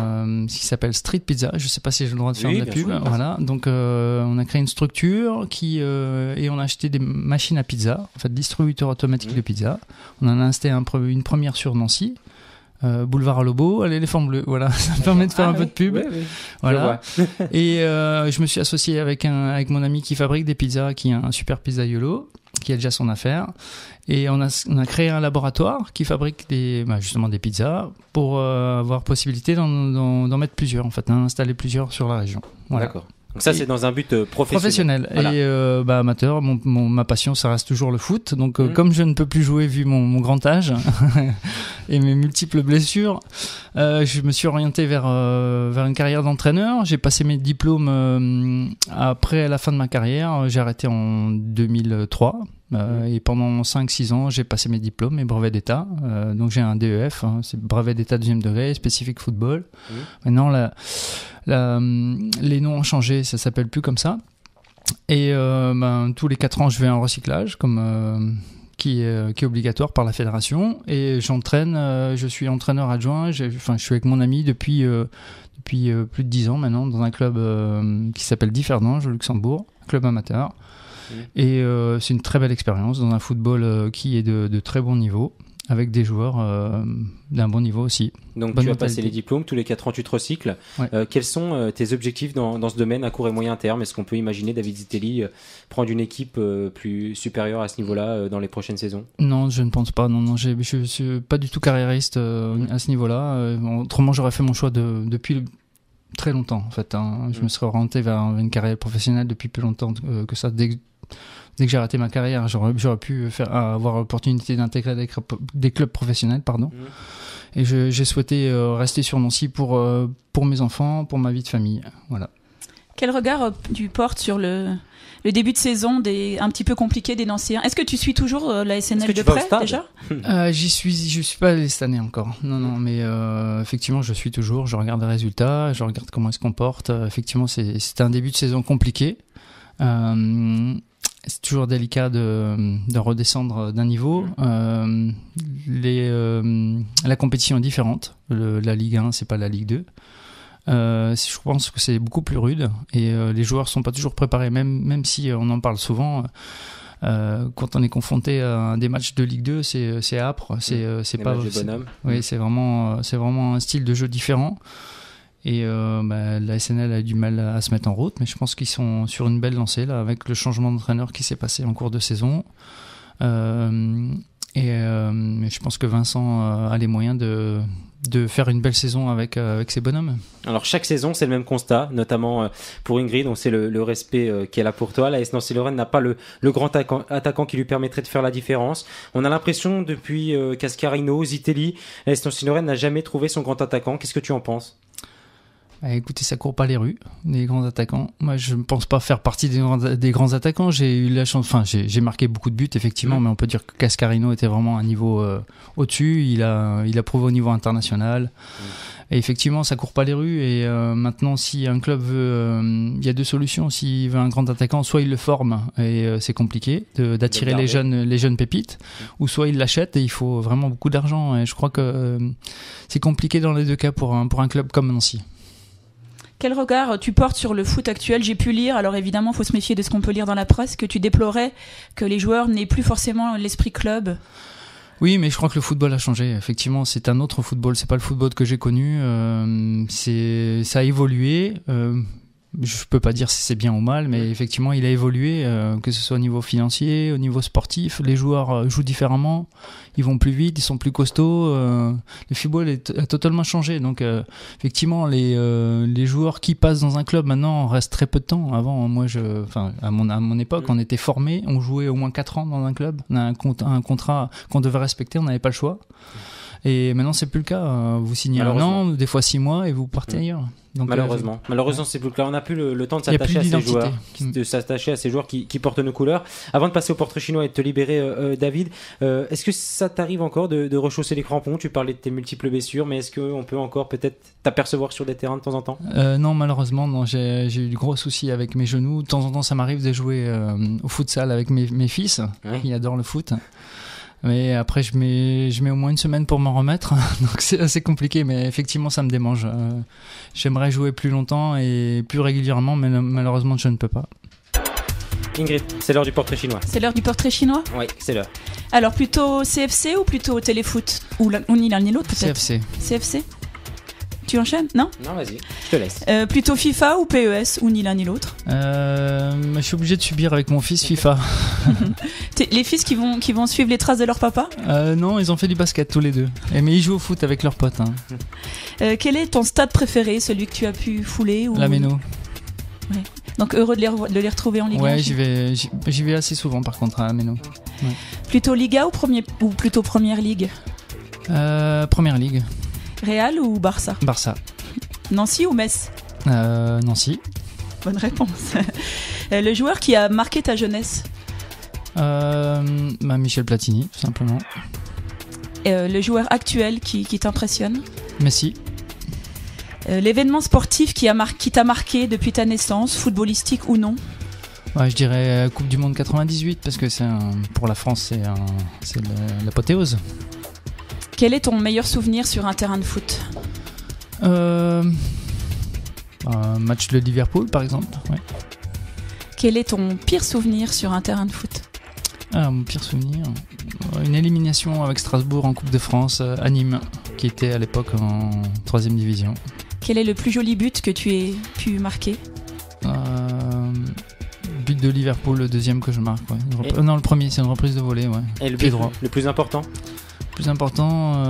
E: qui s'appelle Street Pizza. Je ne sais pas si j'ai le droit de faire de la pub.
B: Sûr,
E: voilà. Donc, on a créé une structure et on a acheté des machines à pizza, en fait, distributeur automatique de pizza. On en a installé une première sur Nancy. Boulevard à Lobo, à l'éléphant bleu, voilà, ça me permet de faire un peu de pub.
B: Oui.
E: Voilà. Et je me suis associé avec mon ami qui fabrique des pizzas, qui est un super pizzaiolo, qui a déjà son affaire. Et on a créé un laboratoire qui fabrique justement des pizzas pour avoir possibilité d'en mettre plusieurs, en fait, installer plusieurs sur la région. Voilà.
B: D'accord. Donc ça, c'est dans un but professionnel.
E: Voilà. Et amateur, ma passion, ça reste toujours le foot. Donc, comme je ne peux plus jouer vu mon grand âge et mes multiples blessures, je me suis orienté vers une carrière d'entraîneur. J'ai passé mes diplômes après la fin de ma carrière. J'ai arrêté en 2003. Et pendant 5-6 ans, j'ai passé mes diplômes, mes brevets d'état. Donc j'ai un DEF, c'est brevet d'état 2e degré, spécifique football. Maintenant, les noms ont changé, ça s'appelle plus comme ça. Et tous les 4 ans, je vais en recyclage, qui est obligatoire par la fédération. Et j'entraîne, je suis entraîneur adjoint. Je suis avec mon ami depuis plus de 10 ans maintenant, dans un club qui s'appelle Differdange au Luxembourg, club amateur. Et c'est une très belle expérience dans un football qui est de très bon niveau, avec des joueurs d'un bon niveau aussi.
B: Donc tu as passé les diplômes, tous les 4 ans tu te recycles. Ouais. Quels sont tes objectifs dans ce domaine à court et moyen terme ? Est-ce qu'on peut imaginer David Zitelli prendre une équipe plus supérieure à ce niveau-là dans les prochaines saisons ?
E: Non, je ne pense pas. Non, je suis pas du tout carriériste à ce niveau-là. Autrement, j'aurais fait mon choix depuis très longtemps en fait. Je me serais orienté vers une carrière professionnelle depuis plus longtemps que ça. Dès que j'ai arrêté ma carrière, j'aurais pu avoir l'opportunité d'intégrer des clubs professionnels, pardon. Et j'ai souhaité rester sur Nancy pour mes enfants, pour ma vie de famille. Voilà.
C: Quel regard tu portes sur le début de saison un petit peu compliqué des Nancéens? Est-ce que tu suis toujours la SNL de près déjà?
E: Je suis pas allé cette année encore. Non, mais effectivement, je suis toujours. Je regarde les résultats, je regarde comment ils se comportent. Effectivement, c'est un début de saison compliqué. C'est toujours délicat de redescendre d'un niveau. La compétition est différente. La Ligue 1, c'est pas la Ligue 2. Je pense que c'est beaucoup plus rude et les joueurs sont pas toujours préparés, même si on en parle souvent. Quand on est confronté à des matchs de Ligue 2, c'est âpre, c'est pas
B: matchs de bonhomme.
E: Oui, c'est vraiment un style de jeu différent. Et la SNL a eu du mal à se mettre en route, mais je pense qu'ils sont sur une belle lancée là, avec le changement d'entraîneur qui s'est passé en cours de saison. Je pense que Vincent a les moyens de faire une belle saison avec ces bonhommes.
B: Alors chaque saison c'est le même constat, notamment pour Ingrid, on sait le respect qu'elle a pour toi. La AS Nancy-Lorraine n'a pas le grand attaquant qui lui permettrait de faire la différence. On a l'impression depuis Cascarino, Zitelli, la AS Nancy-Lorraine n'a jamais trouvé son grand attaquant. Qu'est-ce que tu en penses?
E: Écoutez, ça court pas les rues, les grands attaquants. Moi, je ne pense pas faire partie des grands attaquants. J'ai eu la chance, j'ai marqué beaucoup de buts, effectivement, mais on peut dire que Cascarino était vraiment à un niveau au-dessus. Il a prouvé au niveau international. Et effectivement, ça court pas les rues. Et maintenant, si un club veut, il y a deux solutions. S'il veut un grand attaquant, soit il le forme, et c'est compliqué d'attirer les jeunes pépites, ou soit il l'achète et il faut vraiment beaucoup d'argent. Et je crois que c'est compliqué dans les deux cas pour un club comme Nancy.
C: Quel regard tu portes sur le foot actuel? J'ai pu lire, alors évidemment, il faut se méfier de ce qu'on peut lire dans la presse, que tu déplorais que les joueurs n'aient plus forcément l'esprit club.
E: Oui, mais je crois que le football a changé. Effectivement, c'est un autre football. C'est pas le football que j'ai connu. Ça a évolué. Je peux pas dire si c'est bien ou mal, mais effectivement, il a évolué, que ce soit au niveau financier, au niveau sportif. Les joueurs jouent différemment, ils vont plus vite, ils sont plus costauds. Le football a totalement changé. Donc, effectivement, les joueurs qui passent dans un club maintenant restent très peu de temps. Avant, à mon époque, on était formés, on jouait au moins 4 ans dans un club. On a un contrat qu'on devait respecter, on n'avait pas le choix. Et maintenant, c'est plus le cas. Vous signez un an, des fois 6 mois, et vous partez ailleurs. Donc,
B: malheureusement, c'est plus clair. On n'a plus le temps de s'attacher à ces joueurs, qui portent nos couleurs. Avant de passer au portrait chinois et de te libérer, David, est-ce que ça t'arrive encore de rechausser les crampons? Tu parlais de tes multiples blessures, mais est-ce qu'on peut encore peut-être t'apercevoir sur des terrains de temps en temps?
E: Non, malheureusement, non. J'ai eu de gros soucis avec mes genoux. De temps en temps, ça m'arrive de jouer au futsal avec mes fils, qui adorent le foot. Mais après, je mets au moins une semaine pour m'en remettre, donc c'est assez compliqué, mais effectivement, ça me démange. J'aimerais jouer plus longtemps et plus régulièrement, mais malheureusement, je ne peux pas.
B: Ingrid, c'est l'heure du portrait chinois.
C: C'est l'heure du portrait chinois ?
B: Oui, c'est l'heure.
C: Alors, plutôt CFC ou plutôt téléfoot ? Ou ni l'un ni l'autre, peut-être ? CFC ? Tu enchaînes ? Non ?
B: Non, vas-y, je te laisse.
C: Plutôt FIFA ou PES, ou ni l'un ni l'autre ?
E: Je suis obligé de subir avec mon fils FIFA.
C: Les fils qui vont suivre les traces de leur papa ?
E: Non, ils ont fait du basket tous les deux. Mais ils jouent au foot avec leurs potes.
C: Quel est ton stade préféré, celui que tu as pu fouler ou...
E: La Méno.
C: Ouais. Donc heureux de les retrouver en Ligue 1.
E: Ouais, j'y vais assez souvent par contre à la Méno. Ouais.
C: Plutôt Liga ou plutôt Première Ligue ?
E: Première Ligue.
C: Real ou Barça ?
E: Barça.
C: Nancy ou Metz ?
E: Nancy.
C: Bonne réponse. Le joueur qui a marqué ta jeunesse ?
E: Michel Platini, tout simplement.
C: Le joueur actuel qui t'impressionne ?
E: Messi.
C: L'événement sportif qui t'a marqué depuis ta naissance, footballistique ou non ?
E: Ouais, je dirais Coupe du Monde 98 parce que pour la France c'est l'apothéose.
C: Quel est ton meilleur souvenir sur un terrain de foot ?
E: Un match de Liverpool par exemple. Ouais.
C: Quel est ton pire souvenir sur un terrain de foot ?
E: Mon pire souvenir, une élimination avec Strasbourg en Coupe de France à Nîmes, qui était à l'époque en 3e division.
C: Quel est le plus joli but que tu aies pu marquer ?
E: But de Liverpool, le deuxième que je marque. Ouais. Non, le premier, c'est une reprise de volée. Ouais.
B: Et le but le plus important ?
E: plus important,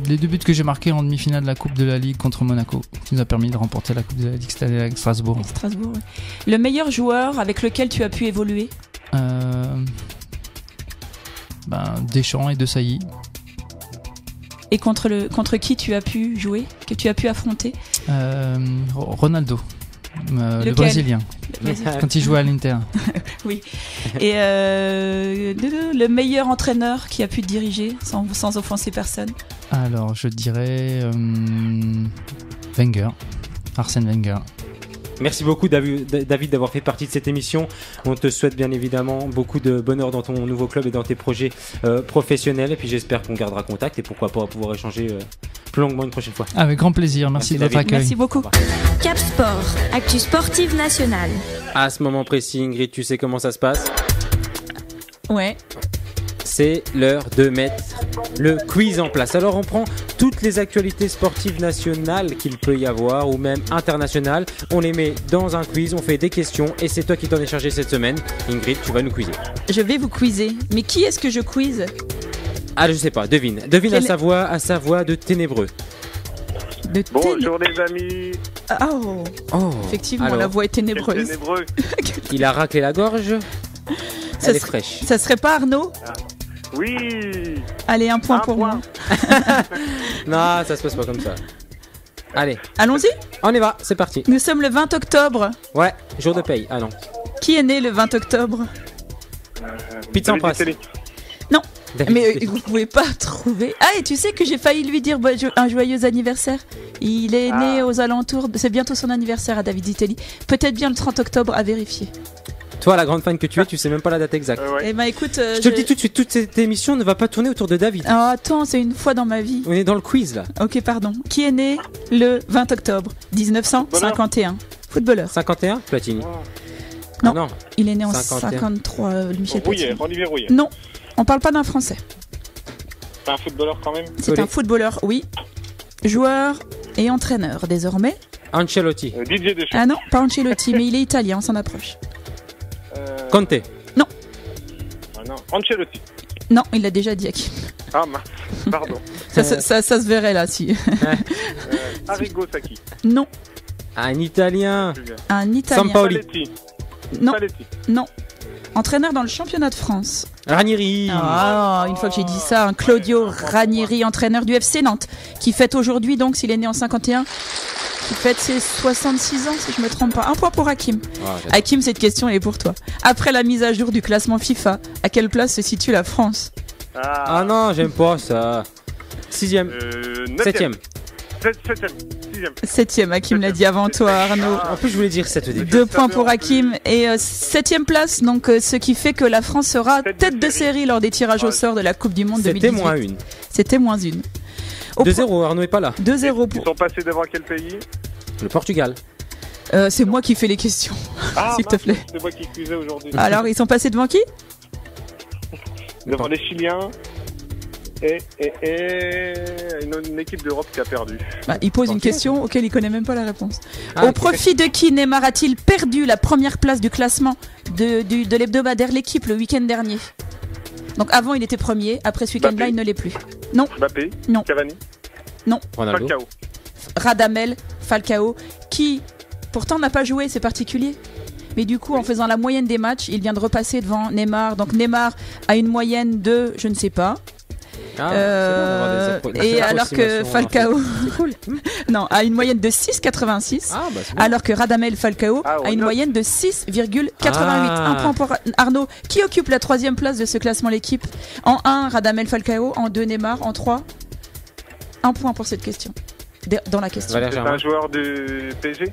E: les 2 buts que j'ai marqués en demi-finale de la Coupe de la Ligue contre Monaco, qui nous a permis de remporter la Coupe de la Ligue cette année avec Strasbourg.
C: Strasbourg, oui. Le meilleur joueur avec lequel tu as pu évoluer?
E: Deschamps et De Sailly.
C: Et contre qui tu as pu jouer, que tu as pu affronter?
E: Ronaldo, le Brésilien, quand il jouait à l'Inter.
C: Oui. Et le meilleur entraîneur qui a pu te diriger sans offenser personne?
E: Alors, je dirais Wenger, Arsène Wenger.
B: Merci beaucoup David d'avoir fait partie de cette émission. On te souhaite bien évidemment beaucoup de bonheur dans ton nouveau club et dans tes projets professionnels. Et puis j'espère qu'on gardera contact et pourquoi pas pouvoir échanger plus longuement une prochaine fois.
E: Avec grand plaisir, merci de votre accueil.
C: Merci beaucoup.
A: Cap Sport, actu sportive nationale.
B: À ce moment précis, Ingrid, tu sais comment ça se passe?
C: Ouais.
B: C'est l'heure de mettre le quiz en place. Alors on prend toutes les actualités sportives nationales qu'il peut y avoir ou même internationales. On les met dans un quiz, on fait des questions et c'est toi qui t'en es chargé cette semaine. Ingrid, tu vas nous quizer.
C: Je vais vous quizer. Mais qui est-ce que je quiz?
B: Ah, je sais pas, devine à sa voix de ténébreux.
D: Bonjour les amis.
C: Oh. Effectivement, alors, la voix est ténébreuse.
D: Ténébreux.
B: Il a raclé la gorge. Elle est fraîche.
C: Ça serait pas Arnaud?
D: Oui.
C: Allez, un point pour moi.
B: Non, ça se passe pas comme ça. Allez.
C: Allons-y.
B: On y va, c'est parti.
C: Nous sommes le 20 octobre.
B: Ouais, jour de paye. Ah non.
C: Qui est né le 20 octobre?
B: Pizza en passe.
C: Non.
B: David
C: Mais
B: Telly.
C: vous pouvez pas trouver. Ah, et tu sais que j'ai failli lui dire un joyeux anniversaire. Il est né aux alentours. C'est bientôt son anniversaire à David Zitelli. Peut-être bien le 30 octobre à vérifier.
B: Toi, la grande fan que tu es, tu sais même pas la date exacte.
C: Eh ben écoute,
B: je te le dis tout de suite, toute cette émission ne va pas tourner autour de David.
C: Oh, attends, c'est une fois dans ma vie.
B: On est dans le quiz là.
C: Ok, pardon. Qui est né le 20 octobre 1951? Footballeur.
B: 51, Platini.
C: Non.
B: Ah non.
C: Il est né en
B: 51.
C: 53, Michel Platini.
D: Olivier Rouillet.
C: Non, on parle pas d'un Français.
D: C'est un footballeur quand même.
C: C'est un footballeur, oui. Joueur et entraîneur désormais.
B: Ancelotti.
D: Didier Deschamps.
C: Ah non, pas Ancelotti, mais il est italien, on s'en approche.
B: Conte.
C: Non.
D: Ah non. Ancelotti.
C: Non, il l'a déjà dit, Hakim.
D: Ah mince, pardon.
C: Ça se verrait là, si.
D: Arrigo Sacchi.
C: Non,
B: Un Italien.
C: un Italien.
B: Sampaoli.
D: Spalletti.
C: Non.
D: Spalletti.
C: Non. Entraîneur dans le championnat de France.
B: Ranieri.
C: Ah, une fois que j'ai dit ça, un Claudio Ranieri, entraîneur du FC Nantes, qui fête aujourd'hui, donc s'il est né en 51, qui fête ses 66 ans, si je me trompe pas. Un point pour Hakim. Hakim, cette question est pour toi. Après la mise à jour du classement FIFA, à quelle place se situe la France?
B: Ah non, j'aime pas ça. 6ème. 7ème.
C: 7ème, Hakim l'a dit avant toi, Arnaud.
B: En plus, je voulais dire 7 au début.
C: 2 points pour Hakim et 7ème place, donc ce qui fait que la France sera tête de série lors des tirages au sort de la Coupe du Monde 2018.
B: C'était moins une.
C: C'était moins une.
B: 2-0, Arnaud est pas là.
C: 2-0 pour.
D: Ils sont passés devant quel pays?
B: Le Portugal.
C: C'est moi qui fais les questions, s'il te plaît.
D: C'est moi qui cuisais aujourd'hui.
C: Alors, ils sont passés devant qui?
D: Devant les Chiliens et une équipe d'Europe qui a perdu.
C: Il pose une question auquel il connaît même pas la réponse.
B: Ah,
C: Au profit de qui Neymar a-t-il perdu la première place du classement de l'hebdomadaire L'équipe le week-end dernier? Donc avant il était premier, après ce week-end-là il ne l'est plus. Non.
D: Mbappé.
C: Non.
D: Cavani.
C: Non.
B: Ronaldo.
D: Falcao.
C: Radamel Falcao, qui pourtant n'a pas joué, c'est particulier. Mais du coup, en faisant la moyenne des matchs, il vient de repasser devant Neymar. Donc Neymar a une moyenne de, je ne sais pas. Et alors que Falcao non, a une moyenne de 6,86 alors que Radamel Falcao a une moyenne de 6,88. Un point pour Arnaud, qui occupe la 3ème place de ce classement l'équipe. En 1, Radamel Falcao. En 2, Neymar. En 3, un point pour cette question. Dans la question.
D: C'est un joueur du PSG?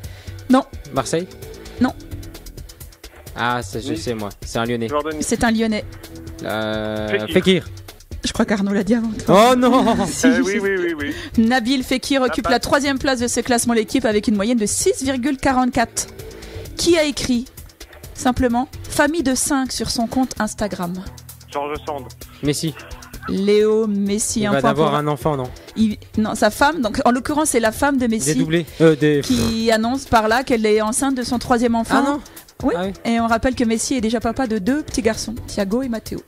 C: Non.
B: Marseille?
C: Non.
B: Ah, je sais moi, c'est un Lyonnais.
C: C'est un Lyonnais.
B: Fekir.
C: Je crois qu'Arnaud l'a dit avant toi.
B: Oh non.
D: Oui.
C: Nabil Fekir occupe la 3ème place de ce classement l'équipe avec une moyenne de 6,44. Qui a écrit simplement famille de 5 sur son compte Instagram?
D: Georges Sand.
B: Messi.
C: Léo Messi.
B: Il va d'avoir un enfant, non?
C: Non, sa femme, donc en l'occurrence c'est la femme de Messi
B: qui
C: annonce par là qu'elle est enceinte de son 3e enfant.
B: Ah non.
C: Oui.
B: Ah oui.
C: Et on rappelle que Messi est déjà papa de 2 petits garçons, Thiago et Matteo.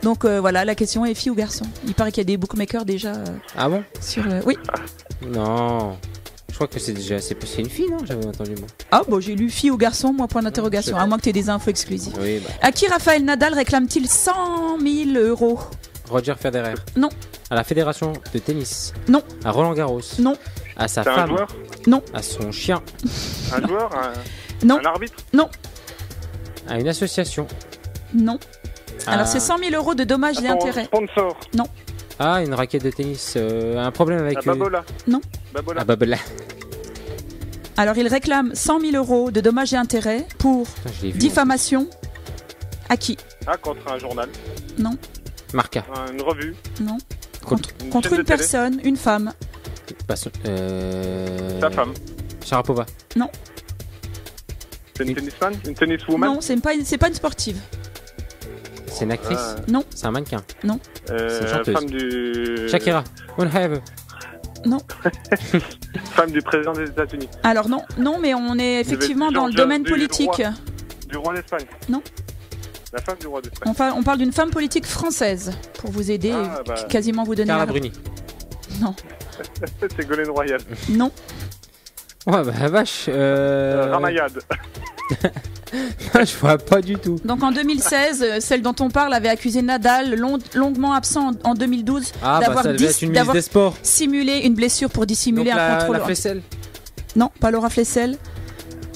C: Donc voilà, la question est fille ou garçon. Il paraît qu'il y a des bookmakers déjà
B: Ah bon?
C: sur. Oui.
B: Non. Je crois que c'est une fille, non? J'avais entendu moi.
C: Ah bon, j'ai lu fille ou garçon, moi point d'interrogation. À moins que tu aies des infos exclusives.
B: Oui, bah.
C: À qui Rafael Nadal réclame-t-il 100 000 euros?
B: Roger Federer.
C: Non.
B: À la fédération de tennis.
C: Non.
B: À Roland Garros.
C: Non.
B: À sa
D: C'est un
B: femme.
D: joueur?
C: Non.
B: À son chien.
D: Un joueur?
C: Non.
D: Un arbitre?
C: Non.
B: À une association.
C: Non. Alors
B: À-
C: c'est 100 000 euros de dommages et intérêts.
D: Sponsor?
B: Ah, une raquette de tennis. Un problème avec.
D: À Babola?
C: Non.
D: Babola?
B: Ah, Babola.
C: Alors il réclame 100 000 euros de dommages et intérêts pour
B: Putain, je l'ai vu.
C: diffamation. À qui?
D: Ah, contre un journal?
C: Non.
B: Marca.
D: Une revue?
C: Non.
B: Contre.
C: Contre
D: chaîne de
C: une
D: télé?
C: personne, une femme.
B: Passons.
D: Sa femme?
B: Sharapova.
D: C'est une tennisman? Une tenniswoman?
C: Non, c'est pas une sportive.
B: C'est une actrice.
C: Non.
B: C'est un mannequin. c'est une
D: La
B: chanteuse.
D: femme du...
B: Shakira. Unhave.
D: Femme du président des États-Unis.
C: Alors non, mais on est effectivement dans le domaine politique.
D: Du roi d'Espagne?
C: Non.
D: La femme du roi d'Espagne.
C: On parle d'une femme politique française pour vous aider
D: Ah, bah.
C: et quasiment vous donner
B: Carla
C: la-
B: Bruni.
C: Non.
D: C'est Ségolène Royal.
C: Non.
B: Ouais, bah vache.
D: Ramayad.
B: Je vois pas du tout.
C: Donc en 2016, celle dont on parle avait accusé Nadal, longuement absent en 2012,
B: Ah, bah
C: d'avoir
B: ça devait être une ministre
C: d'avoir
B: des Sports.
C: simulé une blessure pour dissimuler
B: Donc
C: un contrôle.
B: la Flessel.
C: Non, pas Laura Flessel.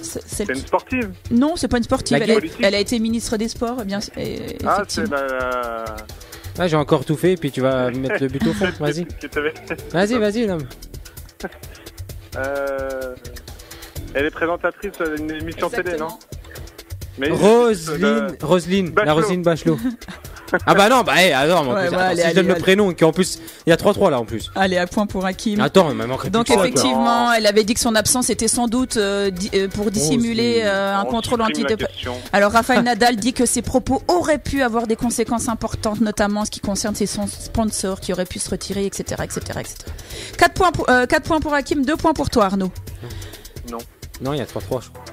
C: C'est-
D: C'est une sportive.
C: Non, c'est pas une sportive.
B: La
C: Elle a,
D: politique.
C: elle a été ministre des Sports, bien
D: Ah, c'est
C: effectivement.
D: la...
B: Ah, j'ai encore tout fait, puis tu vas mettre le but au fond. Vas-y.
D: Qui t'avait-
B: Vas-y, non.
D: Elle est présentatrice d'une émission télé, non? Mais
B: Roselyne, la
D: Bachelot.
B: Roselyne Bachelot. Ah bah non, bah attends, en
C: Ouais,
B: plus,
C: ouais,
B: attends,
C: allez,
B: si je donne
C: allez,
B: le prénom, qui en plus, il y a 3-3 là en plus.
C: Allez, à point pour Hakim.
B: Attends, il m'a manqué
C: Donc
B: plus que ça, quoi.
C: effectivement, elle avait dit que son absence était sans doute pour dissimuler un contrôle antidopage. Alors Rafael Nadal dit que ses propos auraient pu avoir des conséquences importantes, notamment en ce qui concerne ses sponsors qui auraient pu se retirer, etc. 4 points pour Hakim, 2 points pour toi Arnaud.
B: Non, il y a 3-3, je crois.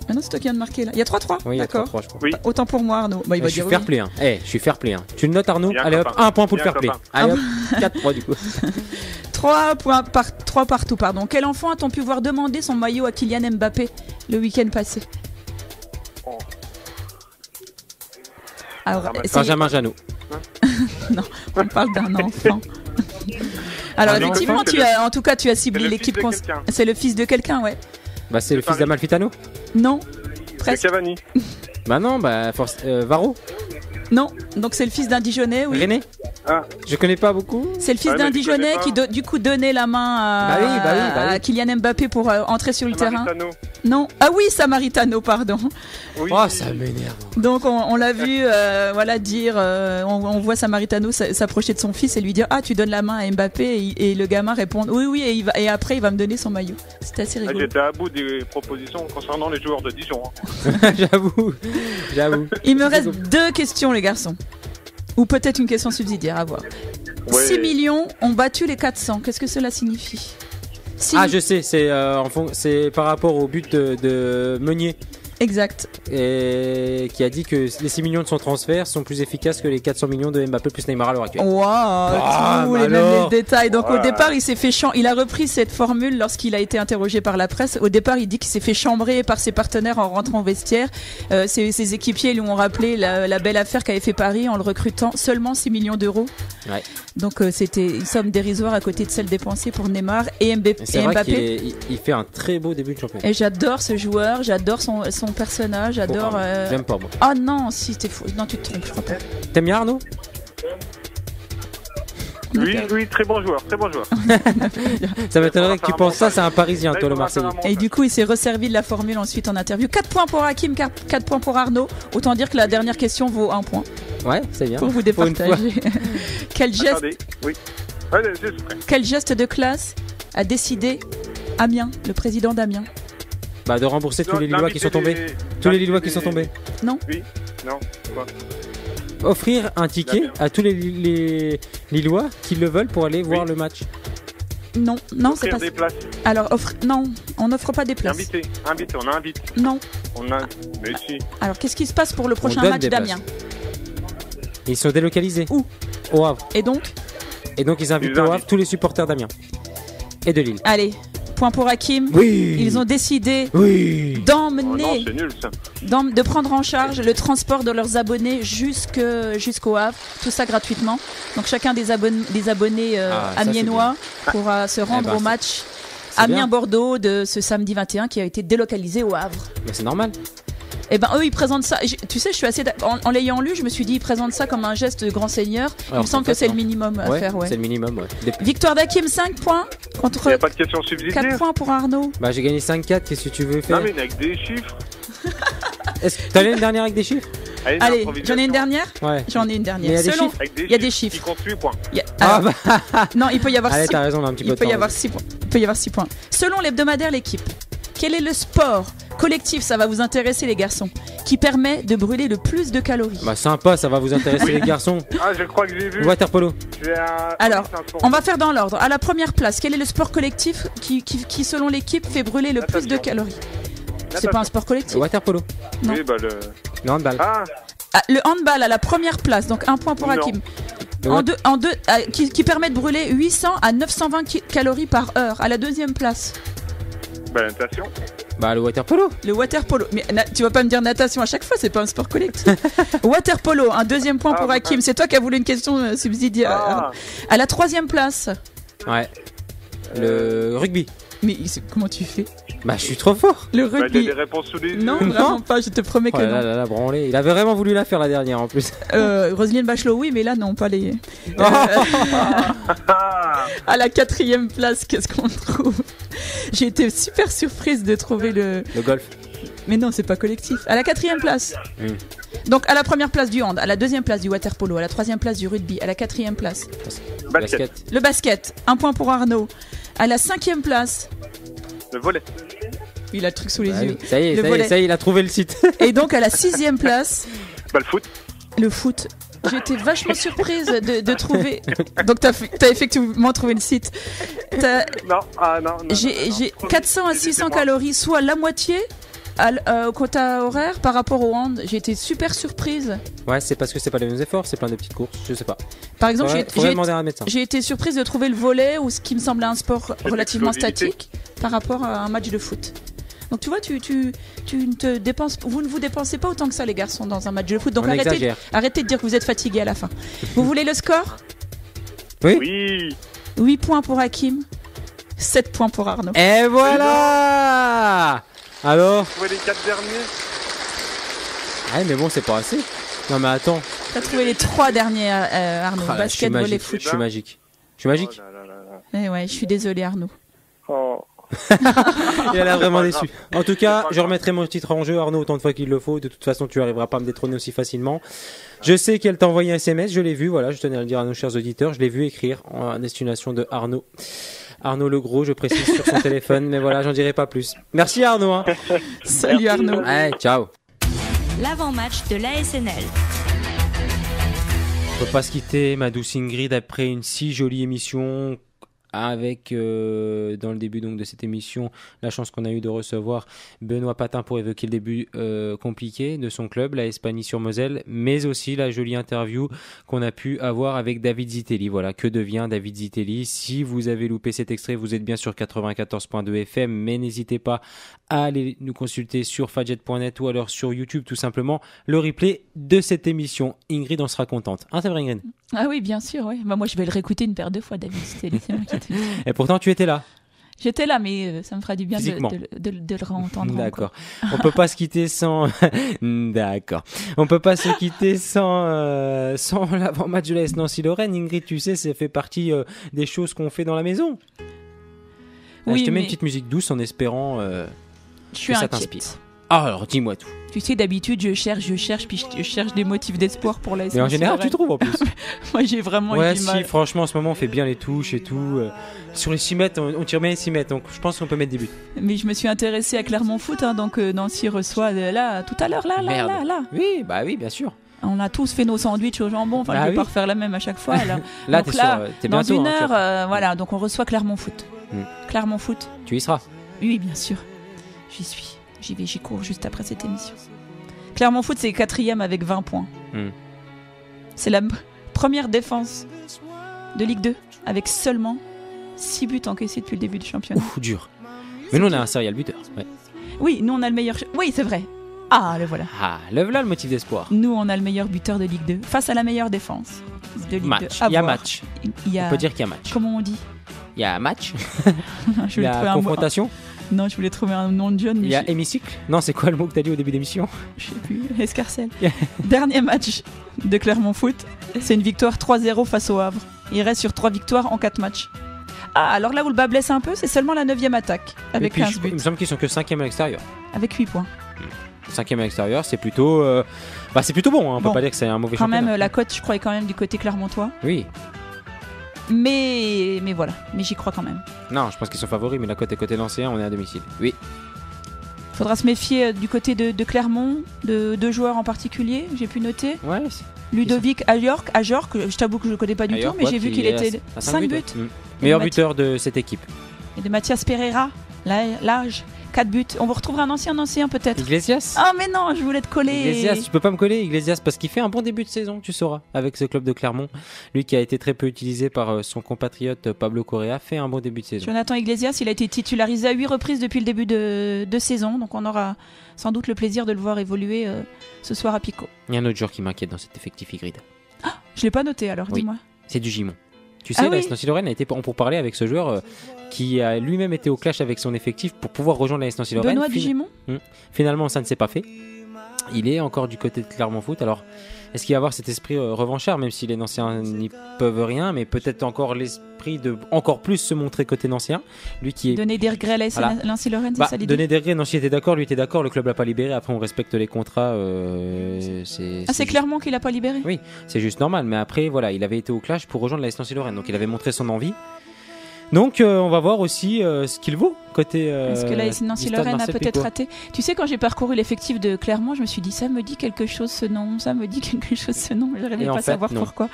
C: Ah non, c'est toi qui viens de marquer là. Il y a 3-3.
B: Oui, il y a
C: D'accord.
B: 3-3, je crois.
D: Oui.
C: Autant pour moi Arnaud. Bah, il
B: Je
C: va
B: suis
C: dire
B: fair
C: oui.
B: play, hein. Je suis fair play, hein. Tu le notes, Arnaud?
D: Il y a un
B: Allez hop,
D: copain.
B: 1 point pour le
D: Il y a un
B: fair play.
D: copain.
B: Allez hop, 4-3 du coup.
C: 3 partout, pardon. Quel enfant a-t-on pu voir demander son maillot à Kylian Mbappé le week-end passé?
D: Oh.
C: Alors,
D: Benjamin
B: Benjamin Janot.
C: on parle d'un enfant. Alors
D: Ah non,
C: effectivement,
D: c'est le-
C: en tout cas, tu as ciblé
D: c'est le
C: l'équipe.
D: fils de quelqu'un.
C: C'est le fils de quelqu'un, ouais.
B: Bah, c'est le fils
D: Paris.
B: d'Amalfitano.
C: Non,
D: C'est
C: presque.
D: Cavani.
B: Bah non, bah, Varro.
C: Non, donc c'est le fils d'un Dijonais, oui.
B: René.
D: Ah.
B: Je connais pas beaucoup.
C: C'est le fils
D: Ouais,
C: d'un
D: mais tu
C: Dijonais
D: connais
C: qui du coup donnait la main
B: Bah oui,
C: à Kylian Mbappé pour entrer sur le terrain.
D: Samaritano.
C: Non, ah oui, Samaritano, pardon.
D: Oui.
B: Oh, ça m'énerve.
C: Donc on l'a vu, voilà, dire, on voit Samaritano s'approcher de son fils et lui dire, ah, tu donnes la main à Mbappé, et le gamin répond, oui, et après il va me donner son maillot. C'était assez
D: Ah,
C: rigolo.
D: J'étais à bout des propositions concernant les joueurs de Dijon. Hein.
B: J'avoue.
C: Il me reste 2 questions, les garçons. Ou peut-être une question subsidiaire, à voir.
D: Ouais.
C: 6 millions ont battu les 400. Qu'est-ce que cela signifie?
B: Ah, je sais, c'est par rapport au but de Meunier.
C: Exact.
B: Et qui a dit que les 6 millions de son transfert sont plus efficaces que les 400 millions de Mbappé plus Neymar à l'heure actuelle.
C: Waouh,
B: Ah,
C: tous
B: bah
C: les
B: alors.
C: détails. Donc au
D: Ouais.
C: départ, il s'est fait il a repris cette formule lorsqu'il a été interrogé par la presse. Au départ, il dit qu'il s'est fait chambrer par ses partenaires en rentrant au vestiaire. Ses équipiers lui ont rappelé la belle affaire qu'avait fait Paris en le recrutant seulement 6 millions d'euros.
B: Ouais.
C: Donc c'était une somme dérisoire à côté de celle dépensée pour Neymar et
B: C'est vrai
C: Mbappé.
B: qu'il fait un très beau début de championnat.
C: Et j'adore ce joueur, j'adore son personnage, j'adore.
B: J'aime pas moi.
C: Ah non, si t'es fou. Non, tu te trompes, je crois pas.
B: T'aimes bien Arnaud?
D: Oui, très bon joueur, très bon joueur.
B: Ça m'étonnerait que tu penses ça, c'est un Parisien,
D: Là,
B: toi
D: il
B: le
D: faudra faire
B: Marseillais.
D: un
C: Et
D: montage.
C: du coup, il s'est resservi de la formule ensuite en interview. 4 points pour Hakim, 4 points pour Arnaud. Autant dire que la dernière question vaut 1 point
B: Ouais, c'est bien.
C: pour vous
B: Pour une fois.
C: départager.
D: Attendez, oui. Allez, c'est prêt.
C: Quel geste de classe a décidé Amiens, le président d'Amiens?
B: Bah, de rembourser tous les Lillois qui sont tombés. Tous les Lillois qui sont tombés.
D: Oui, non, quoi.
B: Offrir un ticket à tous les Lillois qui le veulent pour aller voir le match.
C: Non, c'est pas
D: des places.
C: Alors, non, on n'offre pas des places.
D: Invité, on invite.
C: Non.
D: Mais si.
C: Alors, qu'est-ce qui se passe pour le prochain
B: donne
C: match
B: des
C: d'Amiens?
B: Ils sont délocalisés.
C: Où?
B: Au Havre.
C: Et donc,
B: ils invitent au Havre tous les supporters d'Amiens. Et de Lille.
C: allez, point pour Hakim.
B: Oui.
C: Ils ont décidé
B: Oui.
C: d'emmener,
D: Oh non, c'est nul ça.
C: de prendre en charge le transport de leurs abonnés jusqu'au Havre, tout ça gratuitement. Donc chacun des abonnés
B: ça,
C: amiénois pourra se rendre
B: ben,
C: au match
B: c'est bien.
C: Amiens-Bordeaux de ce samedi 21 qui a été délocalisé au Havre.
B: Mais c'est normal.
C: Et ben eux ils présentent ça. Tu sais, je suis assez en l'ayant lu, je me suis dit ils présentent ça comme un geste de grand seigneur. Il me semble que c'est le minimum à faire. Ouais.
B: C'est le minimum. Ouais.
C: Victoire d'Hakim 5 points
D: Il
C: contre
D: n'y a pas de question subsidiaire.
C: 4 points pour Arnaud.
B: Bah j'ai gagné 5-4. Qu'est-ce que tu veux faire?
D: Non, mais avec des chiffres.
B: Est-ce que t'as une dernière avec des chiffres?
C: Allez, j'en ai une dernière.
B: Ouais.
C: J'en ai une dernière.
B: Mais il y a des
C: Selon,
B: chiffres.
C: il y a des chiffres.
D: Qui compte 8 points.
C: Alors, non, il peut y avoir
B: Allez,
C: 6
B: t'as raison, on a un petit peu de temps.
C: Il peut y avoir 6 points. Selon l'hebdomadaire L'équipe, quel est le sport collectif, ça va vous intéresser les garçons, qui permet de brûler le plus de calories?
B: Bah sympa, ça va vous intéresser les garçons.
D: Ah, je crois que j'ai vu.
B: Waterpolo.
C: Alors, on va faire dans l'ordre. À la première place, quel est le sport collectif qui selon l'équipe, fait brûler le plus de calories? C'est pas un sport collectif?
B: Waterpolo.
C: Non.
D: Oui, bah le.
B: Le handball.
D: Ah,
C: Le handball à la première place, donc 1 point pour
D: Non.
C: Hakim. Qui permet de brûler 800 à 920 calories par heure. À la deuxième place,
D: bah la natation.
B: Bah le waterpolo.
C: le waterpolo. Mais tu vas pas me dire natation à chaque fois, c'est pas un sport collectif. Waterpolo, un deuxième point pour Hakim. C'est toi qui as voulu une question subsidiaire.
D: Ah.
C: À la troisième place.
B: Ouais. Le rugby.
C: Mais comment tu fais?
B: Bah je suis trop fort.
C: Le
D: Bah, il y a
C: rugby.
D: des réponses sous les yeux.
C: Non, vraiment pas, je te promets
B: Oh
C: que
B: là
C: non.
B: là, branlé. Il avait vraiment voulu la faire la dernière en plus.
C: Roselyne Bachelot, oui, mais là, non, pas les.
D: Ah.
C: À la quatrième place, qu'est-ce qu'on trouve? J'ai été super surprise de trouver le.
B: Le golf.
C: Mais non, c'est pas collectif. À la quatrième place. Donc à la première place du hand, à la deuxième place du waterpolo, à la troisième place du rugby, à la quatrième place
D: Basket.
C: le basket. 1 point pour Arnaud. À la cinquième place,
D: Le volley.
C: il a le truc sous les
B: Bah
C: yeux.
B: oui. Ça y est,
C: Le volley.
B: il a trouvé le site.
C: Et donc à la sixième place,
D: Bah le foot.
C: le foot. J'ai été vachement surprise de trouver. Donc t'as effectivement trouvé le site.
D: Non, non.
C: J'ai 400 à 600 calories, soit la moitié au quota horaire par rapport au hand. J'ai été super surprise.
B: Ouais, c'est parce que c'est pas les mêmes efforts, c'est plein de petites courses, je sais pas.
C: Par exemple,
B: Faudrait demander à un médecin.
C: j'ai été surprise de trouver le volley, ou ce qui me semblait un sport relativement
D: l'explosivité.
C: statique, par rapport à un match de foot. Donc tu vois, tu ne te dépenses, vous ne vous dépensez pas autant que ça les garçons dans un match de foot. Donc
B: On exagère.
C: arrêtez de dire que vous êtes fatigués à la fin. Vous voulez le score?
D: Oui.
C: 8 points pour Hakim, 7 points pour Arnaud.
B: Et voilà. Alors.
D: Vous les 4 derniers.
B: Ah mais bon, c'est pas assez. Non mais attends.
C: T'as trouvé les 3 derniers, Arnaud.
B: Ah, là, je suis
C: Basket, volley,
B: magique.
C: foot.
B: Je suis magique. Je suis magique.
D: Oh là là là.
C: Eh ouais, je suis désolée Arnaud.
D: Oh.
B: Il a l'air vraiment
D: pas
B: déçu.
D: grave.
B: En tout cas,
D: C'est pas
B: je
D: grave.
B: remettrai mon titre en jeu, Arnaud, autant de fois qu'il le faut. De toute façon, tu arriveras pas à me détrôner aussi facilement. Je sais qu'elle t'a envoyé un SMS, je l'ai vu, voilà, je tenais à le dire à nos chers auditeurs, je l'ai vu écrire en destination de Arnaud. Arnaud Legros, je précise sur son téléphone, mais voilà, j'en dirai pas plus. Merci Arnaud. Hein.
C: Salut Arnaud.
B: Ouais, ciao.
A: L'avant-match de l'ASNL.
B: On peut pas se quitter, ma douce Ingrid, après une si jolie émission avec, dans le début donc de cette émission, la chance qu'on a eu de recevoir Benoît Patin pour évoquer le début compliqué de son club, la Espagny-sur-Moselle, mais aussi la jolie interview qu'on a pu avoir avec David Zitelli. Voilà, que devient David Zitelli? Si vous avez loupé cet extrait, vous êtes bien sur 94.2 FM, mais n'hésitez pas à aller nous consulter sur fadjet.net ou alors sur YouTube, tout simplement, le replay de cette émission. Ingrid, on sera contente. Hein, c'est vrai, Ingrid?
C: Ah oui, bien sûr, ouais. Bah, moi je vais le réécouter une paire de fois, David. C'est moi qui te le dis.
B: Et pourtant, tu étais là.
C: J'étais là, mais ça me fera du bien
B: Physiquement.
C: de le réentendre.
B: D'accord. On peut pas se quitter sans. D'accord. On peut pas se quitter sans l'avant-match de l'AS Nancy-Lorraine. Ingrid, tu sais, ça fait partie des choses qu'on fait dans la maison.
C: Oui,
B: je te mets
C: mais
B: une petite musique douce en espérant
C: je suis
B: que ça
C: inquiète.
B: t'inspire. Ah, alors dis-moi tout.
C: Tu sais, d'habitude, je cherche, puis je cherche des motifs d'espoir pour la
B: Mais en général, tu trouves en plus.
C: Moi, j'ai vraiment
B: Ouais,
C: eu du
B: si,
C: mal.
B: franchement, en ce moment, on fait bien les touches et tout. Sur les 6 mètres, on tire bien les 6 mètres, donc je pense qu'on peut mettre des buts.
C: Mais je me suis intéressée à Clermont Foot, hein, donc Nancy reçoit là, tout à l'heure, là.
B: Oui, bah oui, bien sûr.
C: On a tous fait nos sandwichs au jambon. Enfin, je vais pas refaire la même à chaque fois.
B: Là,
C: donc
B: t'es
C: dans
B: bientôt,
C: une heure, voilà. Donc on reçoit Clermont Foot. Clermont Foot.
B: Tu y seras?
C: Oui, bien sûr. J'y suis. J'y cours juste après cette émission. Clermont Foot, c'est 4e avec 20 points. C'est la première défense de Ligue 2 avec seulement 6 buts encaissés depuis le début du championnat.
B: Ouf, dur. Mais nous, on a un serial buteur. Ouais.
C: Oui, nous, on a le meilleur. Oui, c'est vrai. Ah, le voilà.
B: Ah, là le motif d'espoir.
C: Nous, on a le meilleur buteur de Ligue 2 face à la meilleure défense de Ligue 2.
B: Il y a match. On peut dire qu'il y a match.
C: Comment on dit?
B: Il y a match.
C: Il
B: y a confrontation.
C: Non, je voulais trouver un nom de jeune.
B: Il y a hémicycle. Non, c'est quoi le mot que t'as dit au début d'émission?
C: Je sais plus. Escarcelle. Dernier match de Clermont Foot, c'est une victoire 3-0 face au Havre. Il reste sur 3 victoires en 4 matchs. Ah, alors là où le bas blesse un peu, c'est seulement la 9e attaque avec 15 buts.
B: Il me semble qu'ils sont que 5e à l'extérieur.
C: Avec 8 points.
B: 5e à l'extérieur, c'est plutôt, c'est plutôt bon. Hein. On peut pas dire que c'est un mauvais championnat.
C: Quand même, la cote, je crois, est quand même du côté clermontois.
B: Oui.
C: Mais voilà, mais j'y crois quand même.
B: Non, je pense qu'ils sont favoris, mais la cote est côté Nancéen, on est à domicile. Oui.
C: Faudra se méfier du côté de Clermont, de 2 joueurs en particulier, j'ai pu noter.
B: Ouais.
C: Ludovic Ajorc, je t'avoue que je ne connais pas du tout, mais j'ai vu qu'il était 5 buts.
B: Meilleur buteur de cette équipe.
C: Et de Mathias Pereira, l'âge, 4 buts. On vous retrouvera un ancien peut-être.
B: Iglesias.
C: Ah mais non, je voulais te coller.
B: Iglesias, tu peux pas me coller Iglesias parce qu'il fait un bon début de saison, tu sauras, avec ce club de Clermont. Lui qui a été très peu utilisé par son compatriote Pablo Correa, fait un bon début de saison.
C: Jonathan Iglesias, il a été titularisé à 8 reprises depuis le début de saison, donc on aura sans doute le plaisir de le voir évoluer ce soir à Pico.
B: Il y a un autre joueur qui m'inquiète dans cet effectif Ygritte.
C: Ah, je l'ai pas noté alors,
B: oui.
C: Dis-moi.
B: C'est du Gimon. Tu sais, l'AS Nancy-Lorraine a été pour parler avec ce joueur qui a lui-même été au clash avec son effectif pour pouvoir rejoindre l'AS Nancy-Lorraine.
C: Benoît Dugimon.
B: Finalement, ça ne s'est pas fait. Il est encore du côté de Clermont Foot. Alors, est-ce qu'il va avoir cet esprit revanchard, même si les Nancéens n'y peuvent rien, mais peut-être encore l'esprit de encore plus se montrer côté Nancéen. Lui qui est...
C: Donner des regrets à l'AS Nancy-Lorraine, c'est ça l'idée?
B: Donner des regrets, Nancy était d'accord, lui était d'accord, le club l'a pas libéré. Après, on respecte les contrats.
C: C'est Clermont qui l'a pas libéré?
B: Oui, c'est juste normal. Mais après, voilà, il avait été au clash pour rejoindre l'AS Nancy-Lorraine, donc il avait montré son envie. Donc on va voir aussi ce qu'il vaut côté
C: est-ce que l'AS Nancy-Lorraine a peut-être raté? Tu sais, quand j'ai parcouru l'effectif de Clermont, je me suis dit ça me dit quelque chose ce nom, ça me dit quelque chose ce nom, je n'arrivais pas à savoir pourquoi.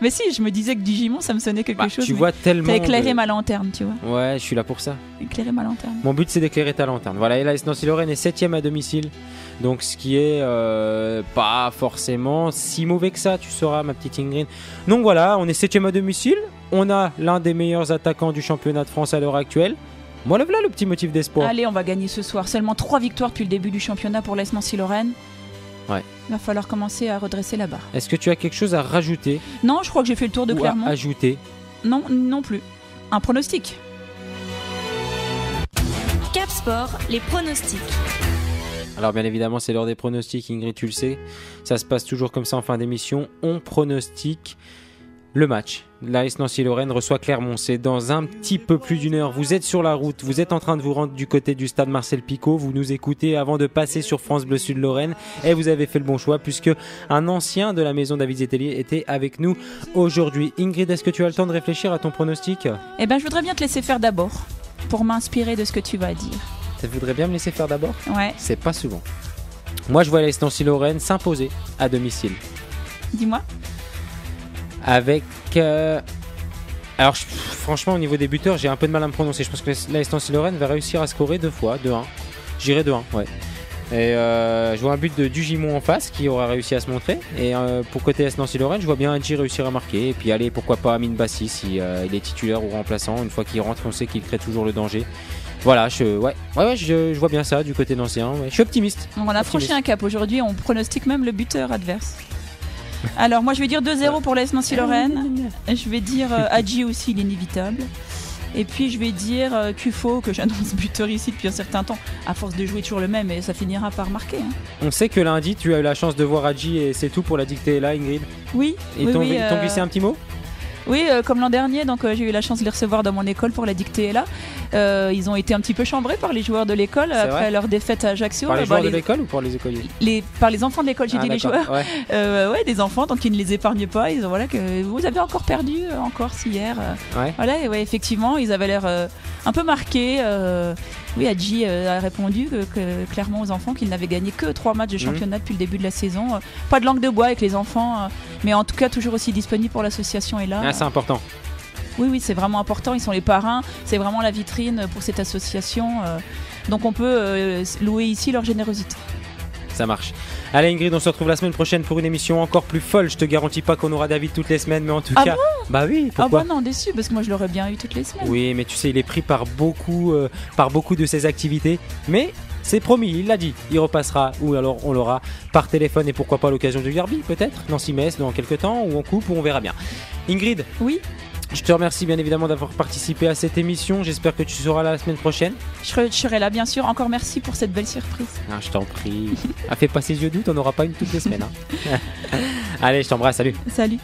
C: Mais si, je me disais que Digimon ça me sonnait quelque chose.
B: Tu vois tellement.
C: T'as éclairé ma lanterne, tu vois.
B: Ouais, je suis là pour ça.
C: Éclairer ma lanterne.
B: Mon but c'est d'éclairer ta lanterne. Voilà, et l'AS Nancy-Lorraine est 7e à domicile. Donc ce qui est pas forcément si mauvais que ça, tu sauras ma petite Ingrid. Donc voilà, on est 7e à domicile. On a l'un des meilleurs attaquants du championnat de France à l'heure actuelle. Moi, là, le petit motif d'espoir.
C: Allez, on va gagner ce soir. Seulement 3 victoires depuis le début du championnat pour l'AS Nancy-Lorraine.
B: Ouais.
C: Il va falloir commencer à redresser la barre.
B: Est-ce que tu as quelque chose à rajouter?
C: Non, je crois que j'ai fait le tour de Clermont.
B: À ajouter?
C: Non plus. Un pronostic?
A: Cap Sport, les pronostics.
B: Alors bien évidemment, c'est l'heure des pronostics, Ingrid, tu le sais. Ça se passe toujours comme ça en fin d'émission. On pronostique le match. L'AS Nancy-Lorraine reçoit Clermont. C'est dans un petit peu plus d'une heure. Vous êtes sur la route, vous êtes en train de vous rendre du côté du stade Marcel Picot. Vous nous écoutez avant de passer sur France Bleu Sud Lorraine. Et vous avez fait le bon choix puisque un ancien de la maison David Zetellier était avec nous aujourd'hui. Ingrid, est-ce que tu as le temps de réfléchir à ton pronostic?
C: Eh bien, je voudrais bien te laisser faire d'abord pour m'inspirer de ce que tu vas dire.
B: Tu voudrais bien me laisser faire d'abord?
C: Ouais.
B: C'est pas souvent. Moi, je vois l'AS Nancy-Lorraine s'imposer à domicile.
C: Dis-moi.
B: Avec... Alors, franchement, au niveau des buteurs, j'ai un peu de mal à me prononcer. Je pense que l'AS Nancy-Lorraine va réussir à scorer 2 fois, 2-1. J'irai 2-1, ouais. Et je vois un but de Dugimon en face qui aura réussi à se montrer. Et pour côté AS Nancy-Lorraine, je vois bien Adji réussir à marquer. Et puis, allez, pourquoi pas Amine Bassi si il est titulaire ou remplaçant. Une fois qu'il rentre, on sait qu'il crée toujours le danger. Voilà, je vois bien ça du côté nancéen. Ouais. Je suis optimiste.
C: Donc on a franchi un cap aujourd'hui, on pronostique même le buteur adverse. Alors moi je vais dire 2-0 pour l'AS Nancy-Lorraine. Je vais dire Adji aussi l'inévitable. Et puis je vais dire Kufo, que j'annonce buteur ici depuis un certain temps. À force de jouer toujours le même, et ça finira par marquer. Hein.
B: On sait que lundi tu as eu la chance de voir Adji et c'est tout pour la dictée là, Ingrid.
C: Oui.
B: Et t'ont glissé un petit mot?
C: Oui, comme l'an dernier, donc j'ai eu la chance de les recevoir dans mon école pour la dictée là. Ils ont été un petit peu chambrés par les joueurs de l'école après leur défaite à Ajaccio.
B: Par les joueurs de l'école ou par les écoliers?
C: Par les enfants de l'école, j'ai dit les joueurs.
B: Ouais.
C: Des enfants, donc ils ne les épargnent pas. Ils ont que vous avez encore perdu, encore hier. Voilà, et effectivement, ils avaient l'air un peu marqués. Adji a répondu clairement aux enfants qu'il n'avait gagné que 3 matchs de championnat depuis le début de la saison. Pas de langue de bois avec les enfants, mais en tout cas toujours aussi disponible pour l'association est là.
B: C'est important.
C: Oui, c'est vraiment important. Ils sont les parrains. C'est vraiment la vitrine pour cette association. Donc on peut louer ici leur générosité.
B: Ça marche. Allez Ingrid, on se retrouve la semaine prochaine pour une émission encore plus folle. Je te garantis pas qu'on aura David toutes les semaines, mais en tout cas...
C: Bon
B: bah oui, pourquoi?
C: Non, déçu, parce que moi je l'aurais bien eu toutes les semaines.
B: Oui, mais tu sais, il est pris par beaucoup de ses activités. Mais c'est promis, il l'a dit. Il repassera, ou alors on l'aura par téléphone et pourquoi pas à l'occasion du derby, peut-être, Nancy-Metz dans quelques temps, ou en coupe, ou on verra bien. Ingrid?
C: Oui.
B: Je te remercie bien évidemment d'avoir participé à cette émission. J'espère que tu seras là la semaine prochaine.
C: Je serai là bien sûr. Encore merci pour cette belle surprise.
B: Je t'en prie. Fais pas ses yeux doux, on n'aura pas une toutes les semaines. Allez, je t'embrasse. Salut.
C: Salut.